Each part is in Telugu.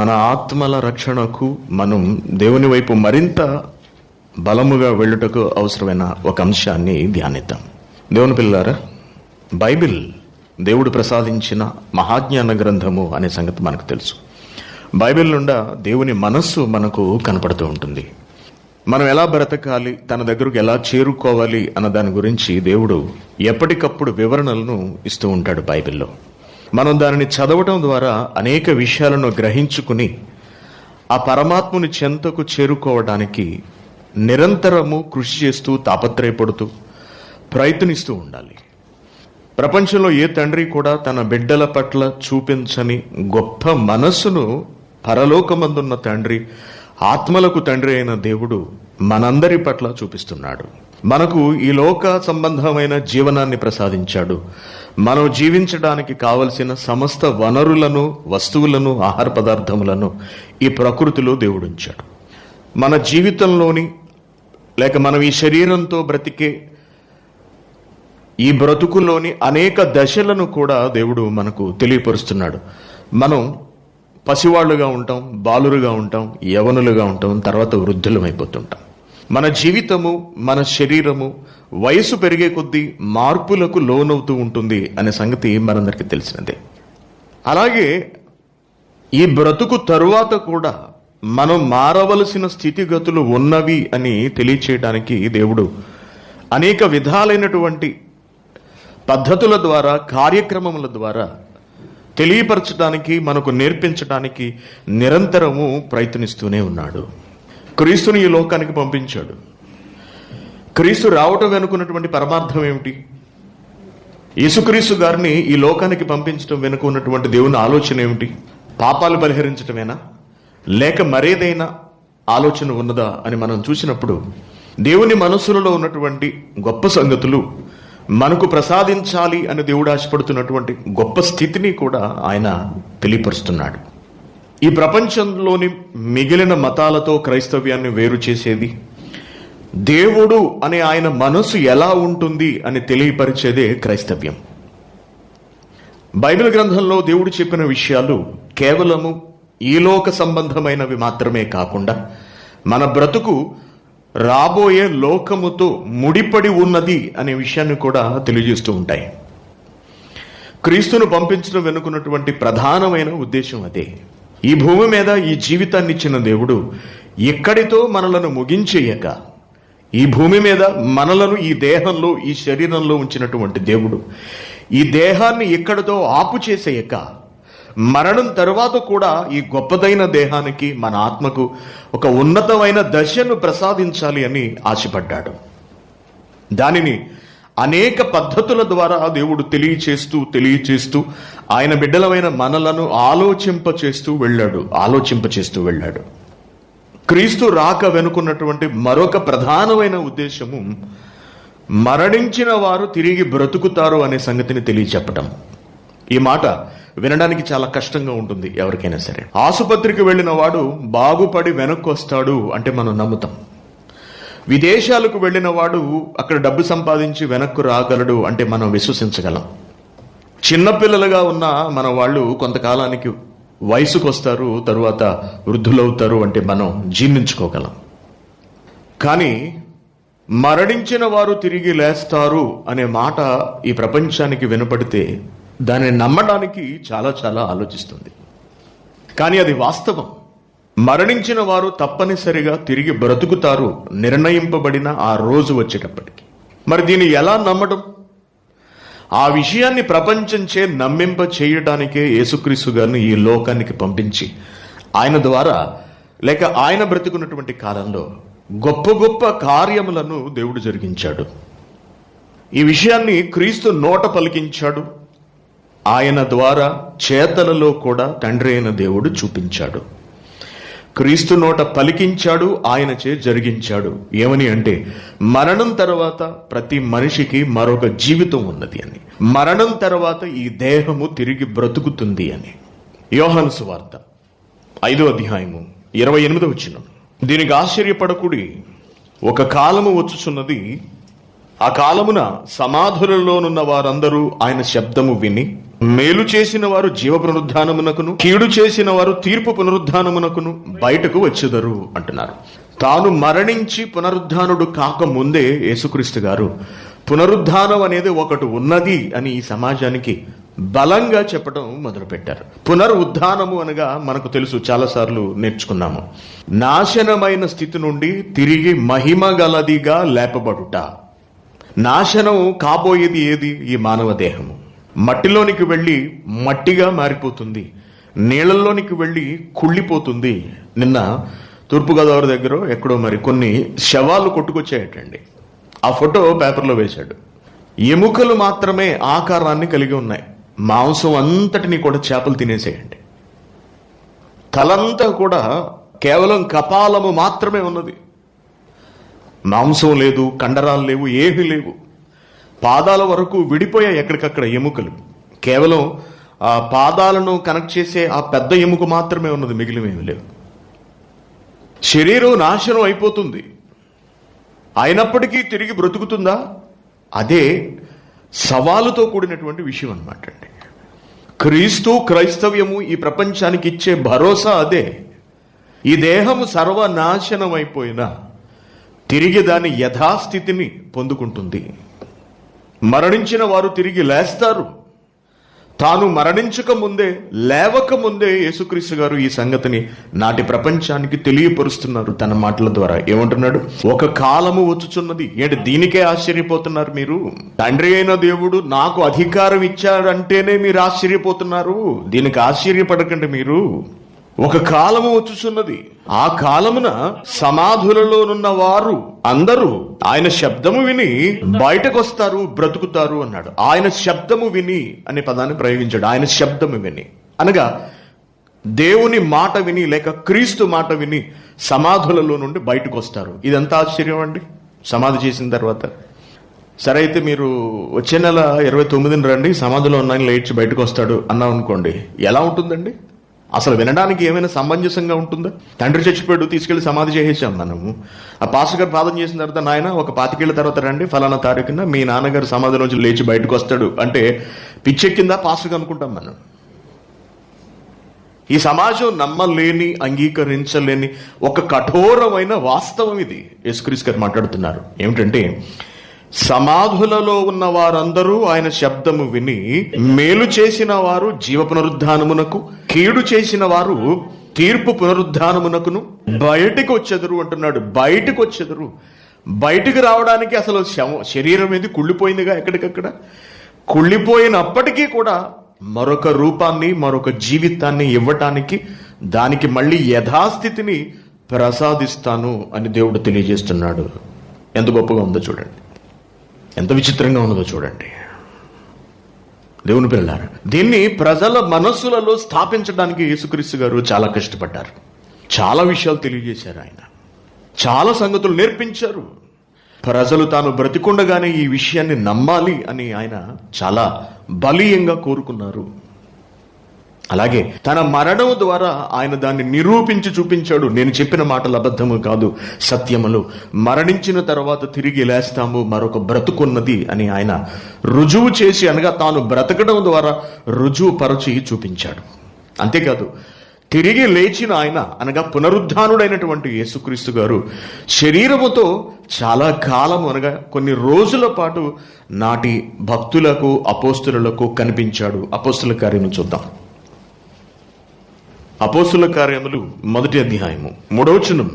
మన ఆత్మల రక్షణకు మనం దేవుని వైపు మరింత బలముగా వెళ్ళుటకు అవసరమైన ఒక అంశాన్ని ధ్యానిద్దాం. దేవుని పిల్లారా, బైబిల్ దేవుడు ప్రసాదించిన మహాజ్ఞాన గ్రంథము అనే సంగతి మనకు తెలుసు. బైబిల్ నుండి దేవుని మనస్సు మనకు కనపడుతూ ఉంటుంది. మనం ఎలా బ్రతకాలి, తన దగ్గరకు ఎలా చేరుకోవాలి అన్న దాని గురించి దేవుడు ఎప్పటికప్పుడు వివరణలను ఇస్తూ ఉంటాడు బైబిల్లో. మనం దానిని చదవటం ద్వారా అనేక విషయాలను గ్రహించుకుని ఆ పరమాత్ముని చెంతకు చేరుకోవడానికి నిరంతరము కృషి చేస్తూ తాపత్రయపడుతూ ప్రయత్నిస్తూ ఉండాలి. ప్రపంచంలో ఏ తండ్రి కూడా తన బిడ్డల పట్ల చూపించని గొప్ప మనస్సును పరలోకమందున్న తండ్రి, ఆత్మలకు తండ్రి అయిన దేవుడు మనందరి పట్ల చూపిస్తున్నాడు. మనకు ఈ లోక సంబంధమైన జీవనాన్ని ప్రసాదించాడు. మనం జీవించడానికి కావలసిన సమస్త వనరులను, వస్తువులను, ఆహార పదార్థములను ఈ ప్రకృతిలో దేవుడు ఉంచాడు. మన జీవితంలోని లేక మనం ఈ శరీరంతో బ్రతికే ఈ బ్రతుకులోని అనేక దశలను కూడా దేవుడు మనకు తెలియపరుస్తున్నాడు. మనం పసివాళ్లుగా ఉంటాం, బాలురుగా ఉంటాం, యవనులుగా ఉంటాం, తర్వాత వృద్ధులమైపోతుంటాం. మన జీవితము, మన శరీరము వయసు పెరిగే కొద్దీ మార్పులకు లోనవుతూ ఉంటుంది అనే సంగతి మనందరికీ తెలిసినదే. అలాగే ఈ బ్రతుకు తరువాత కూడా మనం మారవలసిన స్థితిగతులు ఉన్నవి అని తెలియచేయడానికి దేవుడు అనేక విధాలైనటువంటి పద్ధతుల ద్వారా, కార్యక్రమముల ద్వారా తెలియపరచడానికి, మనకు నేర్పించడానికి నిరంతరము ప్రయత్నిస్తూనే ఉన్నాడు. క్రీస్తుని ఈ లోకానికి పంపించాడు. క్రీస్తు రావటం వెనుకున్నటువంటి పరమార్థం ఏమిటి? యేసుక్రీస్తు గారిని ఈ లోకానికి పంపించడం వెనుక ఉన్నటువంటి దేవుని ఆలోచన ఏమిటి? పాపాలు పరిహరించటమేనా, లేక మరేదైనా ఆలోచన ఉన్నదా అని మనం చూసినప్పుడు దేవుని మనస్సులలో ఉన్నటువంటి గొప్ప సంగతులు మనకు ప్రసాదించాలి అని దేవుడు ఆశపడుతున్నటువంటి గొప్ప స్థితిని కూడా ఆయన తెలియపరుస్తున్నాడు. ఈ ప్రపంచంలోని మిగిలిన మతాలతో క్రైస్తవ్యాన్ని వేరు చేసేది దేవుడు అనే ఆయన మనసు ఎలా ఉంటుంది అని తెలియపరిచేదే క్రైస్తవ్యం. బైబిల్ గ్రంథంలో దేవుడు చెప్పిన విషయాలు కేవలము ఈలోక సంబంధమైనవి మాత్రమే కాకుండా మన బ్రతుకు రాబోయే లోకముతో ముడిపడి ఉన్నది అనే విషయాన్ని కూడా తెలియజేస్తూ ఉంటాయి. క్రీస్తును పంపించడం వెనుకున్నటువంటి ప్రధానమైన ఉద్దేశం అదే. ఈ భూమి మీద ఈ జీవితాన్ని ఇచ్చిన దేవుడు ఇక్కడితో మనలను ముగించేయక, ఈ భూమి మీద మనలను ఈ దేహంలో, ఈ శరీరంలో ఉంచినటువంటి దేవుడు ఈ దేహాన్ని ఇక్కడితో ఆపు చేసేయక, మరణం తరువాత కూడా ఈ గొప్పదైన దేహానికి, మన ఆత్మకు ఒక ఉన్నతమైన దశను ప్రసాదించాలి అని ఆశపడ్డాడు. దానిని అనేక పద్ధతుల ద్వారా దేవుడు తెలియచేస్తూ ఆయన బిడ్డలమైన మనలను ఆలోచింపచేస్తూ వెళ్ళాడు. క్రీస్తు రాక వెనుకున్నటువంటి మరొక ప్రధానమైన ఉద్దేశము మరణించిన వారు తిరిగి బ్రతుకుతారు అనే సంగతిని తెలియచెప్పటం. ఈ మాట వినడానికి చాలా కష్టంగా ఉంటుంది ఎవరికైనా సరే. ఆసుపత్రికి వెళ్ళిన వాడు బాగుపడి వెనక్కి వస్తాడు అంటే మనం నమ్ముతాం. విదేశాలకు వెళ్ళిన వాడు అక్కడ డబ్బు సంపాదించి వెనక్కు రాగలడు అంటే మనం విశ్వసించగలం. చిన్నపిల్లలుగా ఉన్న మన వాళ్ళు కొంతకాలానికి వయసుకు వస్తారు, తరువాత వృద్ధులవుతారు అంటే మనం జీర్ణించుకోగలం. కానీ మరణించిన వారు తిరిగి లేస్తారు అనే మాట ఈ ప్రపంచానికి వినపడితే దానిని నమ్మడానికి చాలా చాలా ఆలోచిస్తుంది. కానీ అది వాస్తవం. మరణించిన వారు తప్పనిసరిగా తిరిగి బ్రతుకుతారు నిర్ణయింపబడిన ఆ రోజు వచ్చేటప్పటికి. మరి దీన్ని ఎలా నమ్మడం? ఆ విషయాన్ని ప్రపంచంచే నమ్మింప చేయడానికే యేసుక్రీస్తు గారిని ఈ లోకానికి పంపించి ఆయన ద్వారా లేక ఆయన బ్రతుకున్నటువంటి కాలంలో గొప్ప గొప్ప కార్యములను దేవుడు జరిగించాడు. ఈ విషయాన్ని క్రీస్తు నోట పలికించాడు. ఆయన ద్వారా చేతలలో కూడా తండ్రి అయిన దేవుడు చూపించాడు. క్రీస్తు నోట పలికించాడు, ఆయనచే జరిగించాడు. ఏమని అంటే మరణం తర్వాత ప్రతి మనిషికి మరొక జీవితం ఉన్నది అని, మరణం తర్వాత ఈ దేహము తిరిగి బ్రతుకుతుంది అని. యోహాను సువార్త 5వ అధ్యాయము 28వ వచనం. దీనికి ఆశ్చర్యపడకుడి, ఒక కాలము వచ్చుచున్నది, ఆ కాలమున సమాధులలోనున్న వారందరూ ఆయన శబ్దము విని, మేలు చేసిన వారు జీవ పునరుద్ధానమునకును, కీడు చేసిన వారు తీర్పు పునరుద్ధానమునకును బయటకు వచ్చెదరు అంటున్నారు. తాను మరణించి పునరుద్ధానుడు కాకముందే యేసుక్రీస్తు గారు పునరుద్ధానం అనేది ఒకటి ఉన్నది అని ఈ సమాజానికి బలంగా చెప్పడం మొదలుపెట్టారు. పునరుద్ధానము అనగా మనకు తెలుసు, చాలాసార్లు నేర్చుకున్నాము. నాశనమైన స్థితి నుండి తిరిగి మహిమ గలదిగా లేపబడుట. నాశనం కాబోయేది ఏది? ఈ మానవ దేహము మట్టిలోనికి వెళ్ళి మట్టిగా మారిపోతుంది, నీళ్ళల్లోనికి వెళ్ళి కుళ్ళిపోతుంది. నిన్న తూర్పుగోదావరి దగ్గర ఎక్కడో మరి కొన్ని శవాలు కొట్టుకొచ్చాయటండి. ఆ ఫోటో పేపర్లో వేశాడు. ఎముకలు మాత్రమే ఆకారాన్ని కలిగి ఉన్నాయి, మాంసం అంతటిని కూడా చేపలు తినేసేయండి. తలంతా కూడా కేవలం కపాలము మాత్రమే ఉన్నది, మాంసం లేదు, కండరాలు లేవు, ఏమీ లేవు. పాదాల వరకు విడిపోయాయి ఎక్కడికక్కడ ఎముకలు. కేవలం ఆ పాదాలను కనెక్ట్ చేసే ఆ పెద్ద ఎముక మాత్రమే ఉన్నది, మిగిలినవి లేవు. శరీరం నాశనం అయిపోతుంది, అయినప్పటికీ తిరిగి బ్రతుకుతుందా? అదే సవాలుతో కూడినటువంటి విషయం అన్నమాట అండి. క్రీస్తు క్రైస్తవ్యము ఈ ప్రపంచానికి ఇచ్చే భరోసా అదే. ఈ దేహము సర్వనాశనం అయిపోయినా తిరిగి దాని యథాస్థితిని పొందుకుంటుంది. మరణించిన వారు తిరిగి లేస్తారు. తాను మరణించక ముందే, లేవక ముందే యేసుక్రీస్తు గారు ఈ సంగతిని నాటి ప్రపంచానికి తెలియపరుస్తున్నారు తన మాటల ద్వారా. ఏమంటున్నాడు? ఒక కాలము వచ్చుచున్నది. ఏంటి దీనికే ఆశ్చర్యపోతున్నారు మీరు? తండ్రి అయిన దేవుడు నాకు అధికారం ఇచ్చాడంటేనే మీరు ఆశ్చర్యపోతున్నారు. దీనికి ఆశ్చర్యపడకండి మీరు. ఒక కాలము వచ్చుచున్నది, ఆ కాలమున సమాధులలోనున్న వారు అందరూ ఆయన శబ్దము విని బయటకు వస్తారు, బ్రతుకుతారు అన్నాడు. ఆయన శబ్దము విని అనే పదాన్ని ప్రయోగించాడు. ఆయన శబ్దము విని అనగా దేవుని మాట విని, లేక క్రీస్తు మాట విని సమాధులలో నుండి బయటకు వస్తారు. ఇదంతా ఆశ్చర్యం అండి. సమాధి చేసిన తర్వాత సరే అయితే మీరు వచ్చే నెల 29న రండి, సమాధిలో ఉన్న లేచి బయటకు వస్తాడు అన్నాం అనుకోండి, ఎలా ఉంటుందండి? అసలు వినడానికి ఏమైనా సమంజసంగా ఉంటుందా? తండ్రి చచ్చిపోయాడు, తీసుకెళ్లి సమాధి చేసేసాం మనము. ఆ పాస్టర్ గారు ప్రార్థన చేసిన తర్వాత, నాయన ఒక 25 ఏళ్ల తర్వాత రండి, ఫలానా తారీఖున మీ నాన్నగారు సమాధిలోంచి లేచి బయటకు వస్తాడు అంటే పిచ్చెక్కిందా పాస్టర్ అనుకుంటాం మనం. ఈ సమాజం నమ్మలేని, అంగీకరించలేని ఒక కఠోరమైన వాస్తవం ఇది. యేసుక్రీస్తు గారు మాట్లాడుతున్నారు. ఏమిటంటే, సమాధులలో ఉన్న వారందరూ ఆయన శబ్దము విని, మేలు చేసిన వారు జీవ పునరుద్ధానమునకు, కీడు చేసిన వారు తీర్పు పునరుద్ధానమునకును బయటికి వచ్చెదరు అంటున్నాడు. బయటకు వచ్చెదరు. బయటికి రావడానికి అసలు శరీరం ఏది కుళ్ళిపోయిందిగా, ఎక్కడికక్కడ కుళ్ళిపోయినప్పటికీ కూడా మరొక రూపాన్ని, మరొక జీవితాన్ని ఇవ్వటానికి, దానికి మళ్ళీ యథాస్థితిని ప్రసాదిస్తాను అని దేవుడు తెలియజేస్తున్నాడు. ఎంత గొప్పగా ఉందో చూడండి, ఎంత విచిత్రంగా ఉన్నదో చూడండి. దేవుని పిల్లలారా, దీన్ని ప్రజల మనస్సులలో స్థాపించడానికి యేసుక్రీస్తు గారు చాలా కష్టపడ్డారు. చాలా విషయాలు తెలియజేశారు. ఆయన చాలా సంగతులు నేర్పించారు. ప్రజలు తాను బ్రతికుండగానే ఈ విషయాన్ని నమ్మాలి అని ఆయన చాలా బలీయంగా కోరుకున్నారు. అలాగే తన మరణం ద్వారా ఆయన దాన్ని నిరూపించి చూపించాడు. నేను చెప్పిన మాటలు అబద్ధము కాదు, సత్యములు. మరణించిన తర్వాత తిరిగి లేస్తాము, మరొక బ్రతుకున్నది అని ఆయన రుజువు చేసి, అనగా తాను బ్రతకడం ద్వారా రుజువు పరచి చూపించాడు. అంతేకాదు, తిరిగి లేచిన ఆయన అనగా పునరుద్ధానుడైనటువంటి యేసుక్రీస్తు గారు శరీరముతో చాలా కాలం అనగా కొన్ని రోజుల పాటు నాటి భక్తులకు, అపోస్తులకు కనిపించాడు. అపోస్తుల కార్యము చూద్దాం. అపోస్తుల కార్యములు 1వ అధ్యాయము 3వ వచనం.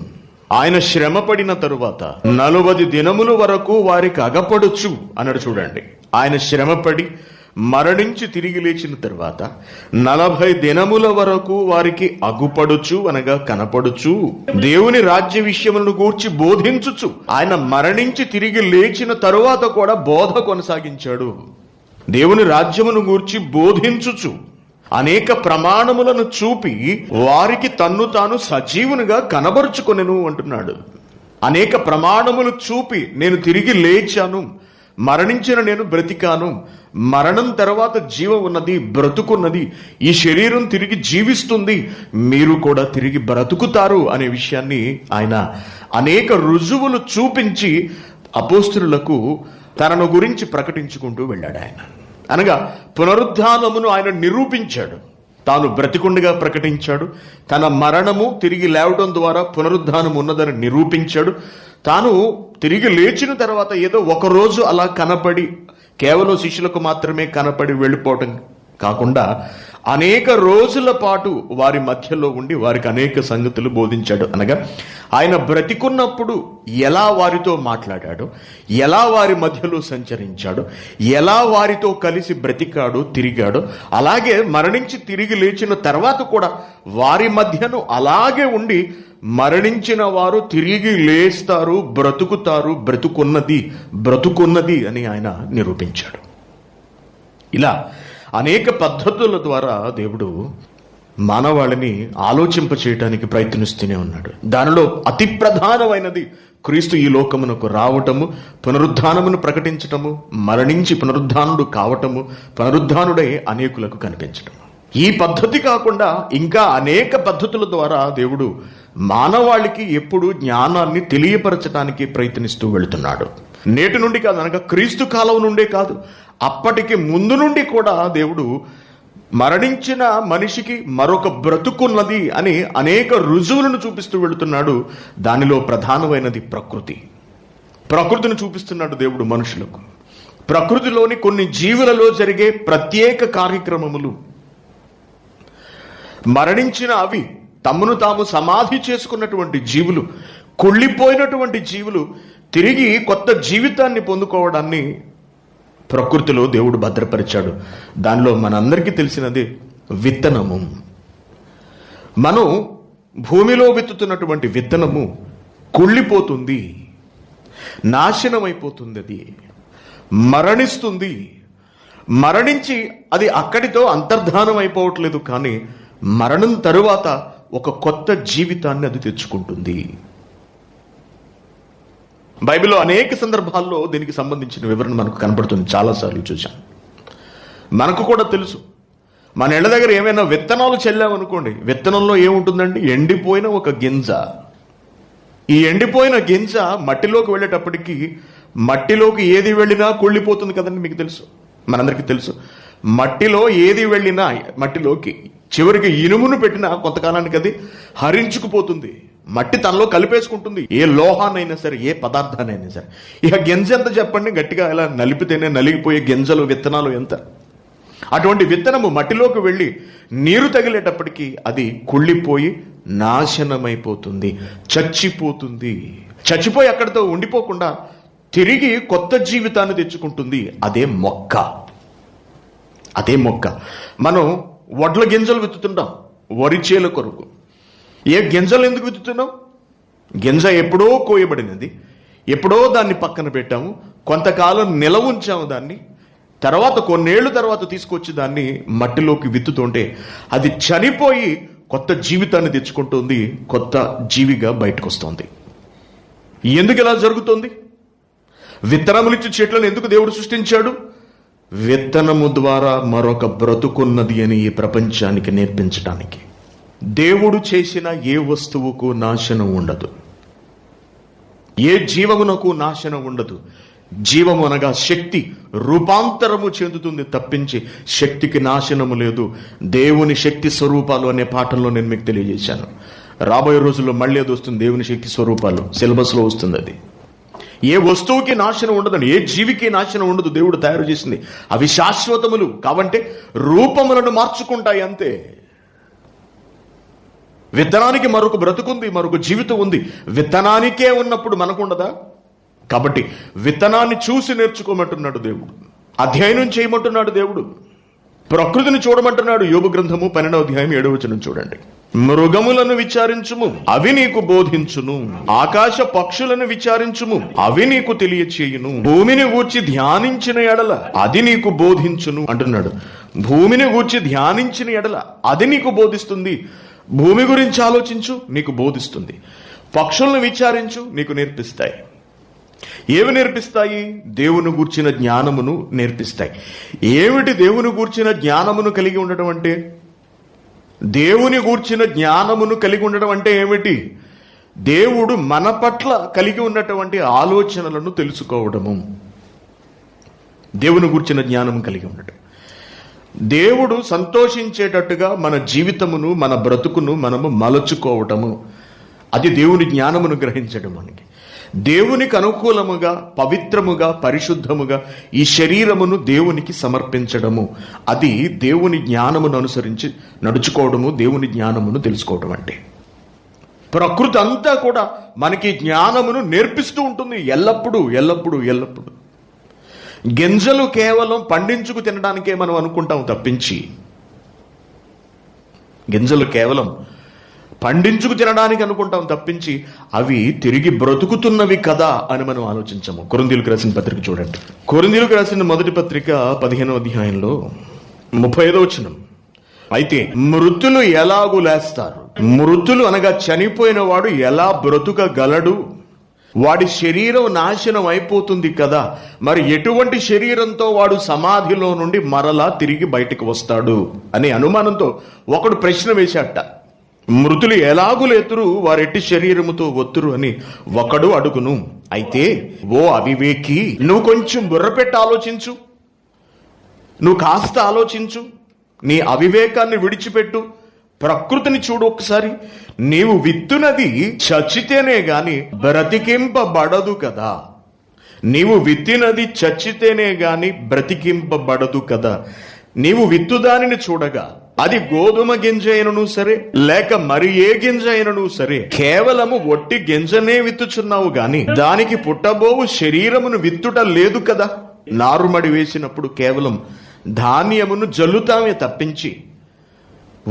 ఆయన శ్రమ పడిన తరువాత 40 దినముల వరకు వారికి అగపడుచు అన్నాడు. చూడండి, ఆయన శ్రమపడి మరణించి తిరిగి లేచిన తరువాత 40 దినముల వరకు వారికి అగుపడుచు అనగా కనపడుచు, దేవుని రాజ్య విషయములను గూర్చి బోధించుచు. ఆయన మరణించి తిరిగి లేచిన తరువాత కూడా బోధ కొనసాగించాడు. దేవుని రాజ్యమును గూర్చి బోధించుచు, అనేక ప్రమాణములను చూపి వారికి తన్ను తాను సజీవునిగా కనబరుచుకొనెను అంటున్నాడు. అనేక ప్రమాణములు చూపి, నేను తిరిగి లేచాను, మరణించిన నేను బ్రతికాను, మరణం తర్వాత జీవం ఉన్నది, బ్రతుకున్నది, ఈ శరీరం తిరిగి జీవిస్తుంది, మీరు కూడా తిరిగి బ్రతుకుతారు అనే విషయాన్ని ఆయన అనేక రుజువులు చూపించి అపోస్తలులకు తనను గురించి ప్రకటించుకుంటూ వెళ్ళాడు ఆయన. అనగా పునరుద్ధానమును ఆయన నిరూపించాడు. తాను బ్రతికుండగా ప్రకటించాడు. తన మరణము తిరిగి లేవడం ద్వారా పునరుద్ధానం ఉన్నదని నిరూపించాడు. తాను తిరిగి లేచిన తర్వాత ఏదో ఒకరోజు అలా కనపడి, కేవలం శిష్యులకు మాత్రమే కనపడి వెళ్ళిపోవటం కాకుండా అనేక రోజుల పాటు వారి మధ్యలో ఉండి వారికి అనేక సంగతులు బోధించాడు. అనగా ఆయన బ్రతికున్నప్పుడు ఎలా వారితో మాట్లాడాడు, ఎలా వారి మధ్యలో సంచరించాడు, ఎలా వారితో కలిసి బ్రతికాడు, తిరిగాడు, అలాగే మరణించి తిరిగి లేచిన తర్వాత కూడా వారి మధ్యను అలాగే ఉండి మరణించిన వారు తిరిగి లేస్తారు, బ్రతుకుతారు, బ్రతుకున్నది అని ఆయన నిరూపించాడు. ఇలా అనేక పద్ధతుల ద్వారా దేవుడు మానవాళిని ఆలోచింప చేయడానికి ప్రయత్నిస్తూనే ఉన్నాడు. దానిలో అతి ప్రధానమైనది క్రీస్తు ఈ లోకమునకు రావటము, పునరుద్ధానమును ప్రకటించటము, మరణించి పునరుద్ధానుడు కావటము, పునరుద్ధానుడై అనేకులకు కనిపించటము. ఈ పద్ధతి కాకుండా ఇంకా అనేక పద్ధతుల ద్వారా దేవుడు మానవాళికి ఎప్పుడు జ్ఞానాన్ని తెలియపరచడానికి ప్రయత్నిస్తూ వెళుతున్నాడు. నేటి నుండి కాదు, అనగా క్రీస్తు కాలం నుండే కాదు, అప్పటికి ముందు నుండి కూడా దేవుడు మరణించిన మనిషికి మరొక బ్రతుకున్నది అని అనేక రుజువులను చూపిస్తూ వెళుతున్నాడు. దానిలో ప్రధానమైనది ప్రకృతిని చూపిస్తున్నాడు దేవుడు మనుషులకు. ప్రకృతిలోని కొన్ని జీవులలో జరిగే ప్రత్యేక కార్యక్రమములు, మరణించిన అవి తమను తాము సమాధి చేసుకున్నటువంటి జీవులు, కుళ్ళిపోయినటువంటి జీవులు తిరిగి కొత్త జీవితాన్ని పొందుకోవడాన్ని ప్రకృతిలో దేవుడు భద్రపరిచాడు. దానిలో మనందరికీ తెలిసినది విత్తనము. మనం భూమిలో విత్తుతున్నటువంటి విత్తనము కుళ్ళిపోతుంది, నాశనమైపోతుంది, అది మరణిస్తుంది. మరణించి అది అక్కడితో అంతర్ధానం అయిపోవట్లేదు, కానీ మరణం తరువాత ఒక కొత్త జీవితాన్ని అది తెచ్చుకుంటుంది. బైబిల్లో అనేక సందర్భాల్లో దీనికి సంబంధించిన వివరణ మనకు కనపడుతుంది. చాలాసార్లు చూసాం. మనకు కూడా తెలుసు, మన ఇళ్ళ దగ్గర ఏమైనా విత్తనాలు చల్లామనుకోండి, విత్తనంలో ఏముంటుందండి? ఎండిపోయిన ఒక గింజ. ఈ ఎండిపోయిన గింజ మట్టిలోకి వెళ్ళేటప్పటికి మట్టిలోకి ఏది వెళ్ళినా కుళ్ళిపోతుంది కదండి. మీకు తెలుసు, మనందరికీ తెలుసు. మట్టిలో ఏది వెళ్ళినా మట్టిలోకి చివరికి ఇనుమును పెట్టినా కొంతకాలానికి అది హరించుకుపోతుంది. మట్టి తనలో కలిపేసుకుంటుంది, ఏ లోహానైనా సరే, ఏ పదార్థానైనా సరే. ఇక గింజ ఎంత చెప్పండి, గట్టిగా ఇలా నలిపితేనే నలిగిపోయే గింజలు, విత్తనాలు ఎంత. అటువంటి విత్తనము మట్టిలోకి వెళ్ళి నీరు తగిలేటప్పటికీ అది కుళ్ళిపోయి నాశనమైపోతుంది, చచ్చిపోతుంది. చచ్చిపోయి అక్కడితో ఉండిపోకుండా తిరిగి కొత్త జీవితాన్ని తెచ్చుకుంటుంది. అదే మొక్క. మనం వడ్ల గింజలు విత్తుతుంటాం వరి చేల కొరకు. ఏ గింజలు ఎందుకు విత్తుతున్నాం? గింజ ఎప్పుడో కోయబడినది, ఎప్పుడో దాన్ని పక్కన పెట్టాము, కొంతకాలం నిలవ ఉంచాము దాన్ని, తర్వాత కొన్నేళ్ల తర్వాత తీసుకొచ్చి దాన్ని మట్టిలోకి విత్తుతుంటే అది చనిపోయి కొత్త జీవితాన్ని తెచ్చుకుంటుంది, కొత్త జీవిగా బయటకు వస్తుంది. ఎందుకు ఇలా జరుగుతుంది? విత్తనములిచ్చి చెట్లను ఎందుకు దేవుడు సృష్టించాడు? విత్తనము ద్వారా మరొక బ్రతుకున్నది అని ఈ ప్రపంచానికి నేర్పించడానికి. దేవుడు చేసిన ఏ వస్తువుకు నాశనం ఉండదు, ఏ జీవమునకు నాశనం ఉండదు. జీవము అనగా శక్తి రూపాంతరము చెందుతుంది తప్పించి శక్తికి నాశనము లేదు. దేవుని శక్తి స్వరూపాలు అనే పాఠంలో నేను మీకు తెలియజేశాను. రాబోయే రోజుల్లో మళ్ళీ అది వస్తుంది, దేవుని శక్తి స్వరూపాలు సిలబస్లో వస్తుంది. అది ఏ వస్తువుకి నాశనం ఉండదండి, ఏ జీవికి నాశనం ఉండదు. దేవుడు తయారు చేసింది అవి శాశ్వతములు కాబట్టి రూపములను మార్చుకుంటాయి అంతే. విత్తనానికి మరొక బ్రతుకుంది, మరొక జీవితం ఉంది. విత్తనానికే ఉన్నప్పుడు మనకుండదా? కాబట్టి విత్తనాన్ని చూసి నేర్చుకోమంటున్నాడు దేవుడు, అధ్యయనం చేయమంటున్నాడు దేవుడు. ప్రకృతిని చూడమంటున్నాడు. యోబు గ్రంథము 12వ అధ్యాయం 7వ వచనం చూడండి. మృగములను విచారించుము, అవి నీకు బోధించును. ఆకాశ పక్షులను విచారించుము, అవి నీకు తెలియచేయును. భూమిని గూర్చి ధ్యానించిన ఎడల అది నీకు బోధించును అంటున్నాడు. భూమిని గూర్చి ధ్యానించిన ఎడల అది నీకు బోధిస్తుంది. భూమి గురించి ఆలోచించు, నీకు బోధిస్తుంది. పక్షులను విచారించు, నీకు నేర్పిస్తాయి. ఏవి నేర్పిస్తాయి? దేవుని గూర్చిన జ్ఞానమును నేర్పిస్తాయి. ఏమిటి దేవుని గూర్చిన జ్ఞానమును కలిగి ఉండడం అంటే? దేవుని గూర్చిన జ్ఞానమును కలిగి ఉండడం అంటే ఏమిటి? దేవుడు మన పట్ల కలిగి ఉన్నటువంటి ఆలోచనలను తెలుసుకోవడము. దేవుని గూర్చిన జ్ఞానం కలిగి ఉండటం. దేవుడు సంతోషించేటట్టుగా మన జీవితమును, మన బ్రతుకును మనము మలచుకోవటము, అది దేవుని జ్ఞానమును గ్రహించడం. మనకి దేవునికి అనుకూలముగా, పవిత్రముగా, పరిశుద్ధముగా ఈ శరీరమును దేవునికి సమర్పించడము, అది దేవుని జ్ఞానమును అనుసరించి నడుచుకోవడము, దేవుని జ్ఞానమును తెలుసుకోవడం. అంటే ప్రకృతి అంతా కూడా మనకి జ్ఞానమును నేర్పిస్తూ ఉంటుంది ఎల్లప్పుడూ ఎల్లప్పుడూ ఎల్లప్పుడూ. గింజలు కేవలం పండించుకు తినడానికే మనం అనుకుంటాం తప్పించి, గింజలు కేవలం పండించుకు తినడానికి అనుకుంటాం తప్పించి అవి తిరిగి బ్రతుకుతున్నవి కదా అని మనం ఆలోచించము. కొరింథీయులకు రాసిన పత్రిక చూడండి. కొరింథీయులకు రాసిన మొదటి పత్రిక 15వ అధ్యాయంలో 35వ వచనం. అయితే మృతులు ఎలాగు లేస్తారు? మృతులు అనగా చనిపోయిన వాడు ఎలా బ్రతుకగలడు? వాడి శరీరం నాశనం అయిపోతుంది కదా, మరి ఎటువంటి శరీరంతో వాడు సమాధిలో నుండి మరలా తిరిగి బయటకు వస్తాడు అనే అనుమానంతో ఒకడు ప్రశ్న వేశాట. మృతులు ఎలాగు లేతురు, వారెట్టి శరీరముతో ఒత్తురు అని ఒకడు అడుగును. అయితే ఓ అవివేకి, నువ్వు కొంచెం బుర్రపెట్టి ఆలోచించు, నువ్వు కాస్త ఆలోచించు, నీ అవివేకాన్ని విడిచిపెట్టు, ప్రకృతిని చూడు ఒకసారి. నీవు విత్తునది చచ్చితేనే గాని బ్రతికింపబడదు కదా. నీవు విత్తినది చచ్చితేనే గాని బ్రతికింపబడదు కదా. నీవు విత్తుదానిని చూడగా అది గోధుమ గింజ అయినను సరే, లేక మరి ఏ గింజ అయినను సరే, కేవలము ఒట్టి గింజనే విత్తుచున్నావు గాని దానికి పుట్టబోవు శరీరమును విత్తుట లేదు కదా. నారుమడి వేసినప్పుడు కేవలం ధాన్యమును జల్లుతామే తప్పించి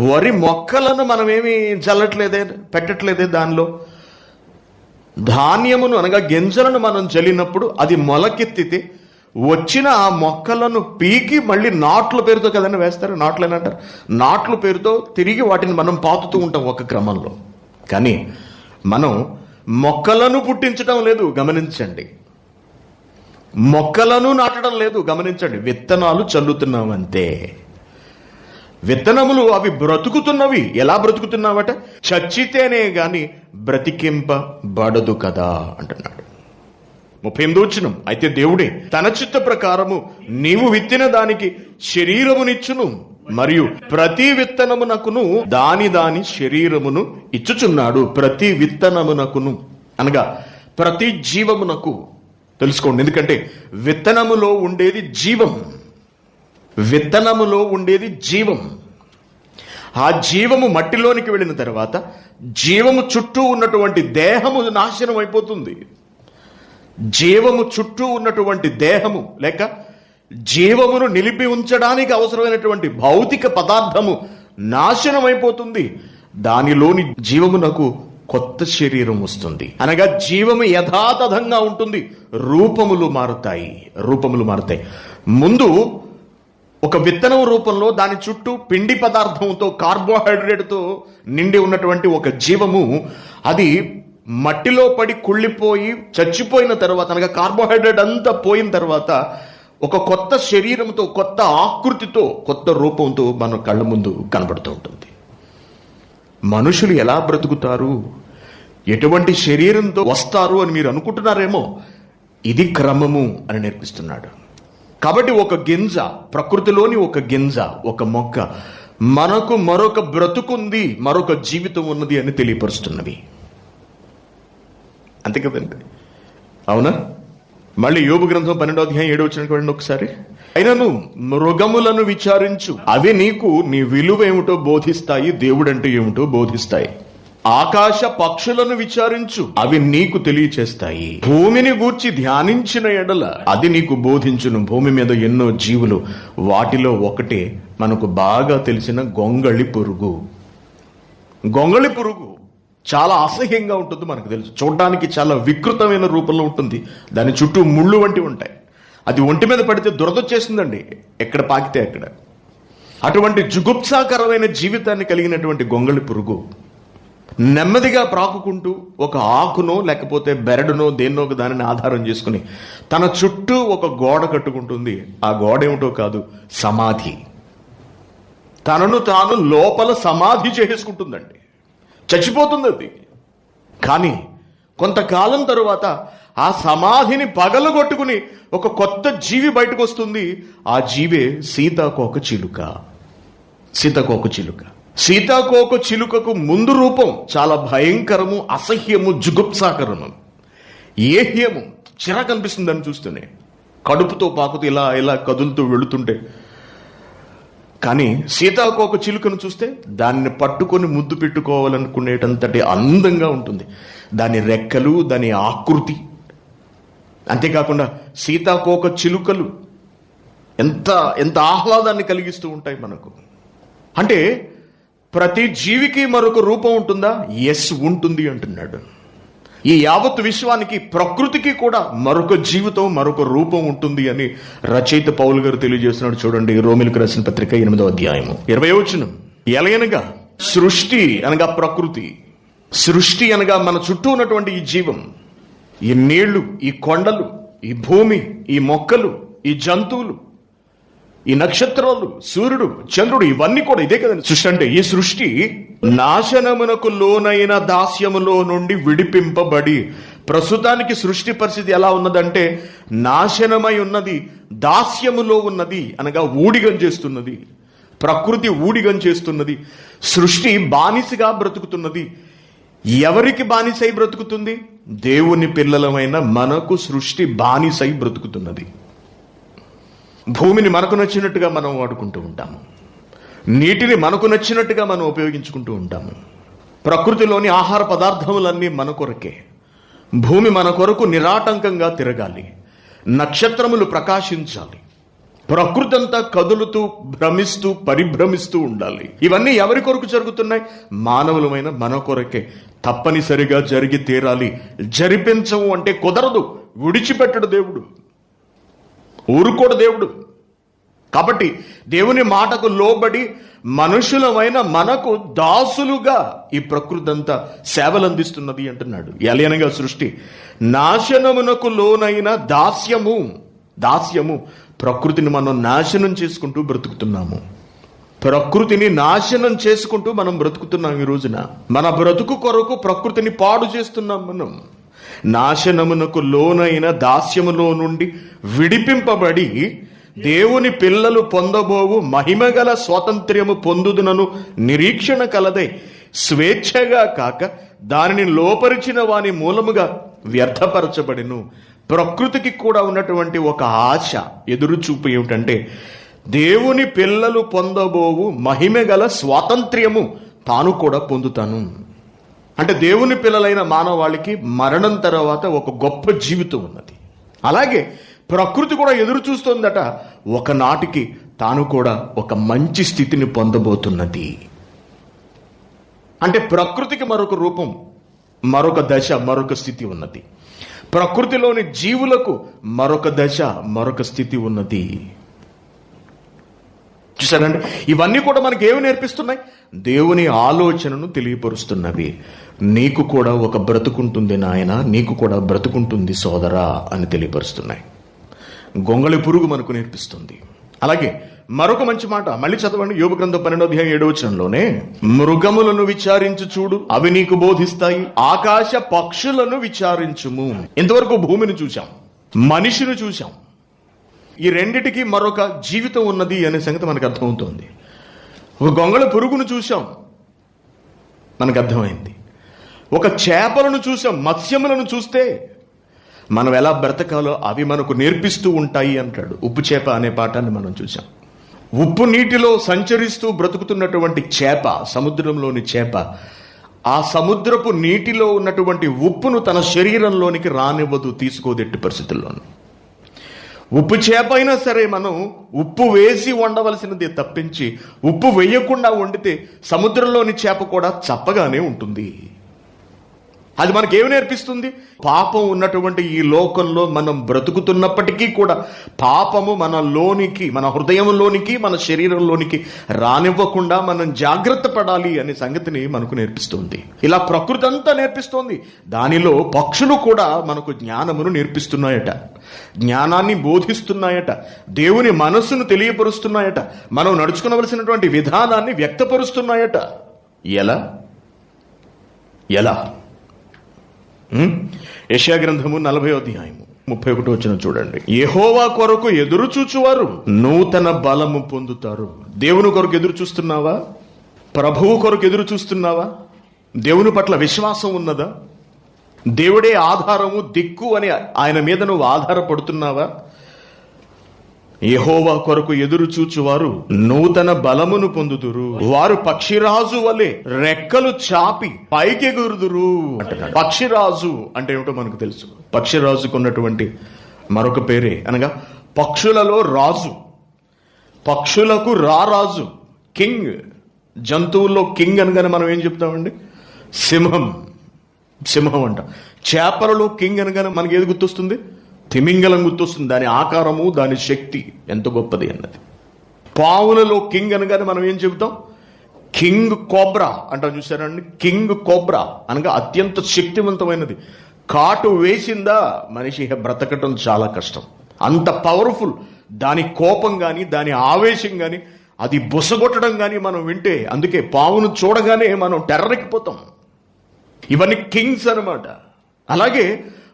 వరి మొక్కలను మనమేమి జల్లట్లేదే, పెట్టట్లేదే. దానిలో ధాన్యమును అనగా గింజలను మనం జల్లినప్పుడు అది మొలకెత్తితే వచ్చిన ఆ మొక్కలను పీకి మళ్ళీ నాట్ల పేరుతో కదండి వేస్తారు. నాట్లేనంటారు. నాట్ల పేరుతో తిరిగి వాటిని మనం పాతుతూ ఉంటాం ఒక క్రమంలో. కానీ మనం మొక్కలను పుట్టించడం లేదు, గమనించండి. మొక్కలను నాటడం లేదు, గమనించండి. విత్తనాలు చల్లుతున్నాం అంతే. విత్తనములు అవి బ్రతుకుతున్నవి. ఎలా బ్రతుకుతున్నావట? చచ్చితేనే గాని బ్రతికింపబడదు కదా అంటున్నాడు. 38వ వచనం. అయితే దేవుడే తన చిత్త ప్రకారము నీవు విత్తిన దానికి శరీరమునిచ్చును, మరియు ప్రతి విత్తనమునకును దాని దాని శరీరమును ఇచ్చుచున్నాడు. ప్రతి విత్తనమునకును అనగా ప్రతి జీవమునకు. తెలుసుకోండి, ఎందుకంటే విత్తనములో ఉండేది జీవం. విత్తనములో ఉండేది జీవం. ఆ జీవము మట్టిలోనికి వెళ్ళిన తర్వాత జీవము చుట్టూ ఉన్నటువంటి దేహము నాశనం అయిపోతుంది. జీవము చుట్టూ ఉన్నటువంటి దేహము లేక జీవమును నిలిపి ఉంచడానికి అవసరమైనటువంటి భౌతిక పదార్థము నాశనం అయిపోతుంది. దానిలోని జీవమునకు కొత్త శరీరం వస్తుంది. అనగా జీవము యథాతథంగా ఉంటుంది. రూపములు మారుతాయి. ముందు ఒక విత్తనం రూపంలో దాని చుట్టూ పిండి పదార్థంతో, కార్బోహైడ్రేట్తో నిండి ఉన్నటువంటి ఒక జీవము, అది మట్టిలో పడి కుళ్ళిపోయి చచ్చిపోయిన తర్వాత, అనగా కార్బోహైడ్రేట్ అంతా పోయిన తర్వాత ఒక కొత్త శరీరంతో, కొత్త ఆకృతితో, కొత్త రూపంతో మన కళ్ళ ముందు కనబడుతూ ఉంటుంది. మనుషులు ఎలా బ్రతుకుతారు, ఎటువంటి శరీరంతో వస్తారు అని మీరు అనుకుంటున్నారేమో. ఇది క్రమము అని నేర్పిస్తున్నాడు. కాబట్టి ఒక గింజ, ప్రకృతిలోని ఒక గింజ, ఒక మొక్క మనకు మరొక బ్రతుకుంది, మరొక జీవితం ఉన్నది అని తెలియపరుస్తున్నవి. అంతే కదండి, అవునా? మళ్ళీ యోబు గ్రంథం 12వ అధ్యాయం 7వ వచనం ఒకసారి. అయినను మృగములను విచారించు, అవి నీకు నీ విలువ ఏమిటో బోధిస్తాయి, దేవుడంటే ఏమిటో బోధిస్తాయి. ఆకాశ పక్షులను విచారించు, అవి నీకు తెలియచేస్తాయి. భూమిని గూర్చి ధ్యానించిన ఎడల అది నీకు బోధించును. భూమి మీద ఎన్నో జీవులు, వాటిలో ఒకటే మనకు బాగా తెలిసిన గొంగళి పురుగు. గొంగళి పురుగు చాలా అసహ్యంగా ఉంటుంది, మనకు తెలుసు. చూడడానికి చాలా వికృతమైన రూపంలో ఉంటుంది. దాని చుట్టూ ముళ్ళు వంటివి ఉంటాయి. అది ఒంటి మీద పడితే దురదొచ్చేస్తుందండి, ఎక్కడ పాకితే అక్కడ. అటువంటి జుగుప్సాకరమైన జీవితాన్ని కలిగినటువంటి గొంగళి పురుగు నెమ్మదిగా ప్రాకుకుంటూ ఒక ఆకునో లేకపోతే బెరడునో దేన్నో దానిని ఆధారం చేసుకుని తన చుట్టూ ఒక గోడ కట్టుకుంటుంది. ఆ గోడ ఏమిటో కాదు, సమాధి. తనను తాను లోపల సమాధి చేసుకుంటుందండి. చచ్చిపోతుంది అది. కానీ కొంతకాలం తరువాత ఆ సమాధిని పగలగొట్టుకుని ఒక కొత్త జీవి బయటకు వస్తుంది. ఆ జీవే సీతాకోక చిలుక. సీతాకోక చిలుక. సీతాకోక చిలుకకు ముందు రూపం చాలా భయంకరము, అసహ్యము, జుగుప్సాకరము, ఏహ్యము, చిరాకు అనిపిస్తుంది అని చూస్తూనే. కడుపుతో పాకుతూ ఇలా ఇలా కదులుతూ వెళుతుంటే. కానీ సీతాకోక చిలుకను చూస్తే దాన్ని పట్టుకొని ముద్దు పెట్టుకోవాలనుకునేటంతటి అందంగా ఉంటుంది. దాని రెక్కలు, దాని ఆకృతి. అంతేకాకుండా సీతాకోక చిలుకలు ఎంత ఎంత ఆహ్లాదాన్ని కలిగిస్తూ ఉంటాయి మనకు. అంటే ప్రతి జీవికి మరొక రూపం ఉంటుందా? ఎస్, ఉంటుంది అంటున్నాడు. ఈ యావత్ విశ్వానికి, ప్రకృతికి కూడా మరొక జీవితం, మరొక రూపం ఉంటుంది అని రచయిత పౌలు గారు తెలియజేస్తున్నాడు. చూడండి, రోమిలకు రాసిన పత్రిక 8వ అధ్యాయము 20వ వచనం. ఎలయనగా సృష్టి అనగా ప్రకృతి, సృష్టి అనగా మన చుట్టూ ఉన్నటువంటి ఈ జీవం, ఈ నీళ్లు, ఈ కొండలు, ఈ భూమి, ఈ మొక్కలు, ఈ జంతువులు, ఈ నక్షత్రాలు, సూర్యుడు, చంద్రుడు, ఇవన్నీ కూడా ఇదే కదండి సృష్టి అంటే. ఈ సృష్టి నాశనమునకు లోనైన దాస్యములో నుండి విడిపింపబడి, ప్రస్తుతానికి సృష్టి పరిస్థితి ఎలా ఉన్నదంటే నాశనమై ఉన్నది, దాస్యములో ఉన్నది, అనగా ఊడిగం చేస్తున్నది. ప్రకృతి ఊడిగం చేస్తున్నది. సృష్టి బానిసగా బ్రతుకుతున్నది. ఎవరికి బానిసై బ్రతుకుతుంది? దేవుని పిల్లలమైన మనకు సృష్టి బానిసై బ్రతుకుతున్నది. భూమిని మనకు నచ్చినట్టుగా మనం వాడుకుంటూ ఉంటాము. నీటిని మనకు నచ్చినట్టుగా మనం ఉపయోగించుకుంటూ ఉంటాము. ప్రకృతిలోని ఆహార పదార్థములన్నీ మన కొరకే. భూమి మన కొరకు నిరాటంకంగా తిరగాలి. నక్షత్రములు ప్రకాశించాలి. ప్రకృతి అంతా కదులుతూ, భ్రమిస్తూ, పరిభ్రమిస్తూ ఉండాలి. ఇవన్నీ ఎవరి కొరకు జరుగుతున్నాయి? మానవులమైన మన కొరకే. తప్పనిసరిగా జరిగి తీరాలి. జరిపించవు అంటే కుదరదు. విడిచిపెట్టడు దేవుడు, ఊరుకోడు దేవుడు. కాబట్టి దేవుని మాటకు లోబడి మనుషులమైన మనకు దాసులుగా ఈ ప్రకృతి అంతా సేవలందిస్తున్నది అంటున్నాడు. ఎలయనగా సృష్టి నాశనమునకు లోనైన దాస్యము. దాస్యము, ప్రకృతిని మనం నాశనం చేసుకుంటూ బ్రతుకుతున్నాము. ప్రకృతిని నాశనం చేసుకుంటూ మనం బ్రతుకుతున్నాం. ఈ రోజున మన బ్రతుకు కొరకు ప్రకృతిని పాడు చేస్తున్నాం మనం. నాశనమునకు లోనైన దాస్యములో నుండి విడిపింపబడి దేవుని పిల్లలు పొందబోవు మహిమగల స్వాతంత్ర్యము పొందుదునను నిరీక్షణ కలదై, స్వేచ్ఛగా కాక దానిని లోపరిచిన వాని మూలముగా వ్యర్థపరచబడిను. ప్రకృతికి కూడా ఉన్నటువంటి ఒక ఆశ, ఎదురుచూపు ఏమిటంటే దేవుని పిల్లలు పొందబోవు మహిమగల స్వాతంత్ర్యము తాను కూడా పొందుతాను. అంటే దేవుని పిల్లలైన మానవాళికి మరణం తర్వాత ఒక గొప్ప జీవితం ఉన్నది. అలాగే ప్రకృతి కూడా ఎదురు చూస్తోందట, ఒకనాటికి తాను కూడా ఒక మంచి స్థితిని పొందబోతున్నది. అంటే ప్రకృతికి మరొక రూపం, మరొక దశ, మరొక స్థితి ఉన్నది. ప్రకృతిలోని జీవులకు మరొక దశ, మరొక స్థితి ఉన్నది. చూసారండి, ఇవన్నీ కూడా మనకి ఏమి నేర్పిస్తున్నాయి? దేవుని ఆలోచనను తెలియపరుస్తున్నవి. నీకు కూడా ఒక బ్రతుకుంటుంది నాయన, నీకు కూడా బ్రతుకుంటుంది సోదరా అని తెలియపరుస్తున్నాయి. గొంగళి పురుగు మనకు నేర్పిస్తుంది. అలాగే మరొక మంచి మాట మళ్ళీ చదవండి, యోబు గ్రంథం 12వ అధ్యాయం 7వ వచనంలోనే, మృగములను విచారించు చూడు, అవి నీకు బోధిస్తాయి, ఆకాశ పక్షులను విచారించుము. ఇంతవరకు భూమిని చూశాం, మనిషిని చూశాం. ఈ రెండిటికి మరొక జీవితం ఉన్నది అనే సంగతి మనకు అర్థమవుతోంది. ఒక గొంగళ పురుగును చూశాం, మనకు అర్థమైంది. ఒక చేపలను చూసాం, మత్స్యములను చూస్తే మనం ఎలా బ్రతకాలో అవి మనకు నేర్పిస్తూ ఉంటాయి అంటాడు. ఉప్పు చేప అనే పాఠాన్ని మనం చూసాం. ఉప్పు నీటిలో సంచరిస్తూ బ్రతుకుతున్నటువంటి చేప, సముద్రంలోని చేప, ఆ సముద్రపు నీటిలో ఉన్నటువంటి ఉప్పును తన శరీరంలోనికి రానివ్వదు, తీసుకోదెట్టి పరిస్థితుల్లోనూ. ఉప్పు చేప అయినా సరే మనం ఉప్పు వేసి వండవలసినది తప్పించి ఉప్పు వేయకుండా వండితే సముద్రంలోని చేప కూడా చప్పగానే ఉంటుంది. అది మనకేమి నేర్పిస్తుంది? పాపం ఉన్నటువంటి ఈ లోకంలో మనం బ్రతుకుతున్నప్పటికీ కూడా పాపము మన లోనికి, మన హృదయంలోనికి, మన శరీరంలోనికి రానివ్వకుండా మనం జాగ్రత్త పడాలి అనే సంగతిని మనకు నేర్పిస్తుంది. ఇలా ప్రకృతి అంతా నేర్పిస్తోంది. దానిలో పక్షులు కూడా మనకు జ్ఞానమును నేర్పిస్తున్నాయట, జ్ఞానాన్ని బోధిస్తున్నాయట, దేవుని మనస్సును తెలియపరుస్తున్నాయట, మనం నడుచుకోవలసినటువంటి విధానాన్ని వ్యక్తపరుస్తున్నాయట. ఎలా ఎలా యెషయా గ్రంథము 40వ అధ్యాయము 31వ వచనం చూడండి. యెహోవా కొరకు ఎదురు చూచువారు నూతన బలము పొందుతారు. దేవుని కొరకు ఎదురు చూస్తున్నావా? ప్రభువు కొరకు ఎదురు చూస్తున్నావా? దేవుని పట్ల విశ్వాసం ఉన్నదా? దేవుడే ఆధారము, దిక్కు అని ఆయన మీద నువ్వు ఆధారపడుతున్నావా? యెహోవా కొరకు ఎదురు చూచువారు నూతన బలమును పొందుదురు, వారు పక్షిరాజు వలె రెక్కలు చాపి పైకెగురుదురు అంటున్నాడు. పక్షిరాజు అంటే ఏమిటో మనకు తెలుసు. పక్షిరాజుకు ఉన్నటువంటి మరొక పేరే అనగా పక్షులలో రాజు, పక్షులకు రారాజు, కింగ్. జంతువుల్లో కింగ్ అనగానే మనం ఏం చెప్తామండి? సింహం. సింహం అంట. చేపలలో కింగ్ అనగానే మనకి ఏది గుర్తొస్తుంది? తిమింగలం గుర్తొస్తుంది. దాని ఆకారము, దాని శక్తి ఎంత గొప్పది అన్నది. పావులలో కింగ్ అనగానే మనం ఏం చెబుతాం? కింగ్ కోబ్రా అంటాం. చూసారండి? కింగ్ కోబ్రా అనగా అత్యంత శక్తివంతమైనది. కాటు వేసిందా మనిషి బ్రతకటం చాలా కష్టం. అంత పవర్ఫుల్. దాని కోపం కానీ, దాని ఆవేశం కానీ, అది బుసగొట్టడం కానీ మనం వింటే, అందుకే పావును చూడగానే మనం టెర్రెక్కిపోతాం. ఇవన్నీ కింగ్స్ అన్నమాట. అలాగే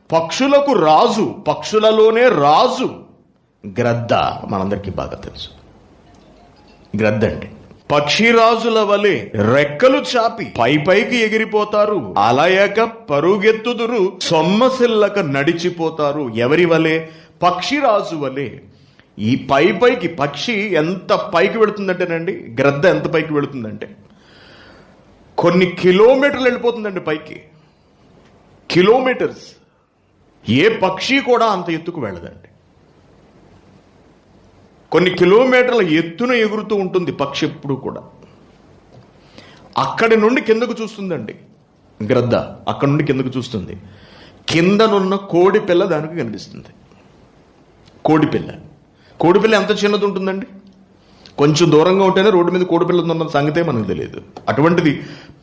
పక్షులకు రాజు, పక్షులలోనే రాజు గ్రద్ద. మనందరికీ బాగా తెలుసు గ్రద్ద అంటే. పక్షిరాజుల వలె రెక్కలు చాపి పైకి ఎగిరిపోతారు, అలయక పరుగెత్తుదురు, సొమ్మసిల్లక నడిచిపోతారు. ఎవరి వలె? పక్షిరాజు వలె. ఈ పైకి పక్షి ఎంత పైకి వెళుతుందంటేనండి, గ్రద్ద ఎంత పైకి వెళుతుందంటే కొన్ని కిలోమీటర్లు వెళ్ళిపోతుందండి పైకి. కిలోమీటర్స్. ఏ పక్షి కూడా అంత ఎత్తుకు వెళ్ళదండి. కొన్ని కిలోమీటర్ల ఎత్తున ఎగురుతూ ఉంటుంది పక్షి ఎప్పుడు కూడా. అక్కడి నుండి కిందకు చూస్తుందండి గ్రద్ద. అక్కడి నుండి కిందకు చూస్తుంది. కిందనున్న కోడి పిల్ల దానికి కనిపిస్తుంది. కోడిపిల్ల ఎంత చిన్నది ఉంటుందండి? కొంచెం దూరంగా ఉంటేనే రోడ్డు మీద కోడిపిల్ల ఉందన్న సంగతే మనకు తెలియదు. అటువంటిది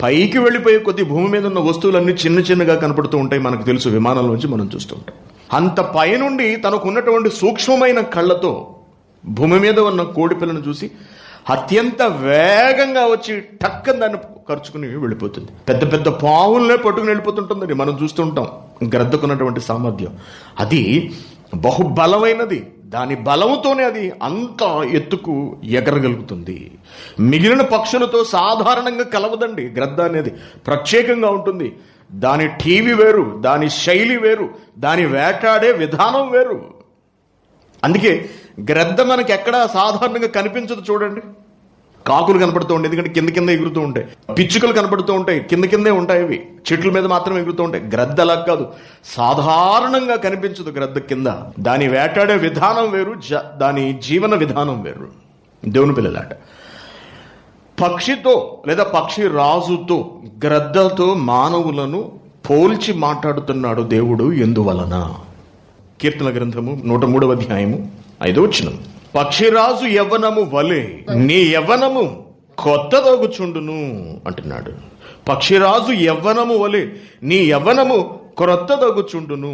పైకి వెళ్ళిపోయే కొద్ది భూమి మీద ఉన్న వస్తువులన్నీ చిన్నగా కనపడుతూ ఉంటాయి. మనకు తెలుసు, విమానాల నుంచి మనం చూస్తూ ఉంటాం. అంత పైనుండి తనకున్నటువంటి సూక్ష్మమైన కళ్ళతో భూమి మీద ఉన్న కోడిపిల్లను చూసి అత్యంత వేగంగా వచ్చి టక్కన దాన్ని ఖర్చుకుని వెళ్ళిపోతుంది. పెద్ద పెద్ద పావులనే పట్టుకుని వెళ్ళిపోతుంటుందండి. మనం చూస్తుంటాం గ్రద్దకున్నటువంటి సామర్థ్యం. అది బహుబలమైనది. దాని బలముతోనే అది అంత ఎత్తుకు ఎగరగలుగుతుంది. మిగిలిన పక్షులతో సాధారణంగా కలవదండి గ్రద్ద అనేది. ప్రత్యేకంగా ఉంటుంది. దాని టీవీ వేరు, దాని శైలి వేరు, దాని వేటాడే విధానం వేరు. అందుకే గ్రద్ద మనకి ఎక్కడ సాధారణంగా కనిపించదు. చూడండి, కాకులు కనపడుతూ ఉంటాయి, ఎందుకంటే కింద ఎగురుతూ ఉంటాయి. పిచ్చుకలు కనపడుతూ ఉంటాయి, కిందే ఉంటాయి. అవి చెట్ల మీద మాత్రం ఎగురుతూ ఉంటాయి. గ్రద్ద అలా కాదు, సాధారణంగా కనిపించదు గ్రద్ద కింద. దాని వేటాడే విధానం వేరు, దాని జీవన విధానం వేరు. దేవుని పిల్లలాట. పక్షితో లేదా పక్షి రాజుతో, గ్రద్దతో మానవులను పోల్చి మాట్లాడుతున్నాడు దేవుడు. ఎందువలన? కీర్తన గ్రంథము 103వ అధ్యాయము 5వ వచనం. పక్షిరాజు యవ్వనము వలె నీ యవ్వనము కొత్తదగుచుండును అంటున్నాడు. పక్షిరాజు యవ్వనము వలె నీ యవ్వనము క్రొత్తదగుచుండును.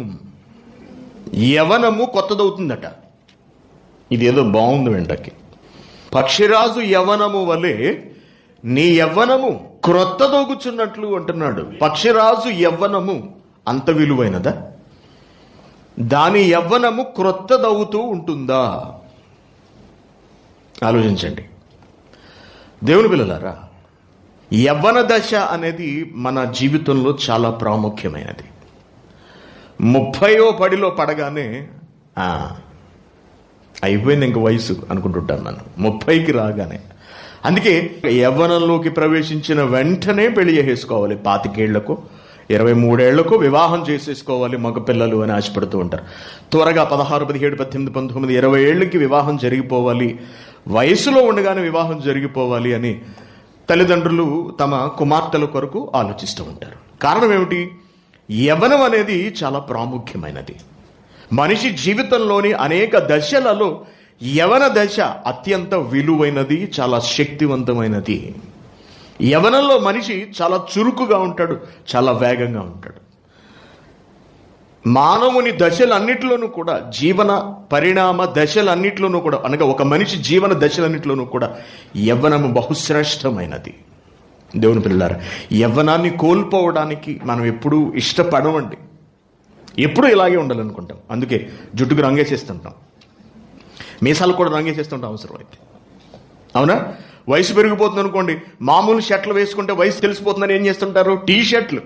యవ్వనము కొత్తదవుతుందట. ఇదేదో బాగుంది వెంటకి. పక్షిరాజు యవ్వనము వలె నీ యవ్వనము క్రొత్తదగుచున్నట్లు అంటున్నాడు. పక్షిరాజు యవ్వనము అంత విలువైనదా? దాని యవ్వనము క్రొత్తదవుతూ ఉంటుందా? ఆలోచించండి దేవుని పిల్లలారా. యవ్వన దశ అనేది మన జీవితంలో చాలా ప్రాముఖ్యమైనది. 30వ పడిలో పడగానే అయిపోయింది ఇంక వయసు అనుకుంటుంటాం మనం 30కి రాగానే. అందుకే యవ్వనంలోకి ప్రవేశించిన వెంటనే పెళ్లి చేసేసుకోవాలి. 25 ఏళ్లకు 23 ఏళ్లకు వివాహం చేసేసుకోవాలి మగపిల్లలు అని ఆశపడుతూ ఉంటారు. త్వరగా 16, 17, 18, 19, 20 ఏళ్ళకి వివాహం జరిగిపోవాలి, వయసులో ఉండగానే వివాహం జరిగిపోవాలి అని తల్లిదండ్రులు తమ కుమార్తెల కొరకు ఆలోచిస్తూ ఉంటారు. కారణం ఏమిటి? యవ్వనం అనేది చాలా ప్రాముఖ్యమైనది. మనిషి జీవితంలోని అనేక దశలలో యవ్వన దశ అత్యంత విలువైనది, చాలా శక్తివంతమైనది. యవ్వనంలో మనిషి చాలా చురుకుగా ఉంటాడు, చాలా వేగంగా ఉంటాడు. మానవుని దశలన్నిటిలోనూ కూడా, జీవన పరిణామ దశలన్నిటిలోనూ కూడా, అనగా ఒక మనిషి జీవన దశలన్నిటిలోనూ కూడా యవ్వనము బహుశ్రేష్టమైనది. దేవుని పిల్లలారా, యవ్వనాన్ని కోల్పోవడానికి మనం ఎప్పుడూ ఇష్టపడమండి. ఎప్పుడూ ఇలాగే ఉండాలనుకుంటాం. అందుకే జుట్టుకు రంగేసేస్తుంటాం, మీసాలు కూడా రంగేసేస్తుంటాం అవసరం అయితే. అవునా? వయసు పెరిగిపోతుంది అనుకోండి, మామూలు షర్ట్లు వేసుకుంటే వయసు తెలిసిపోతుందని ఏం చేస్తుంటారు, టీ షర్ట్లు.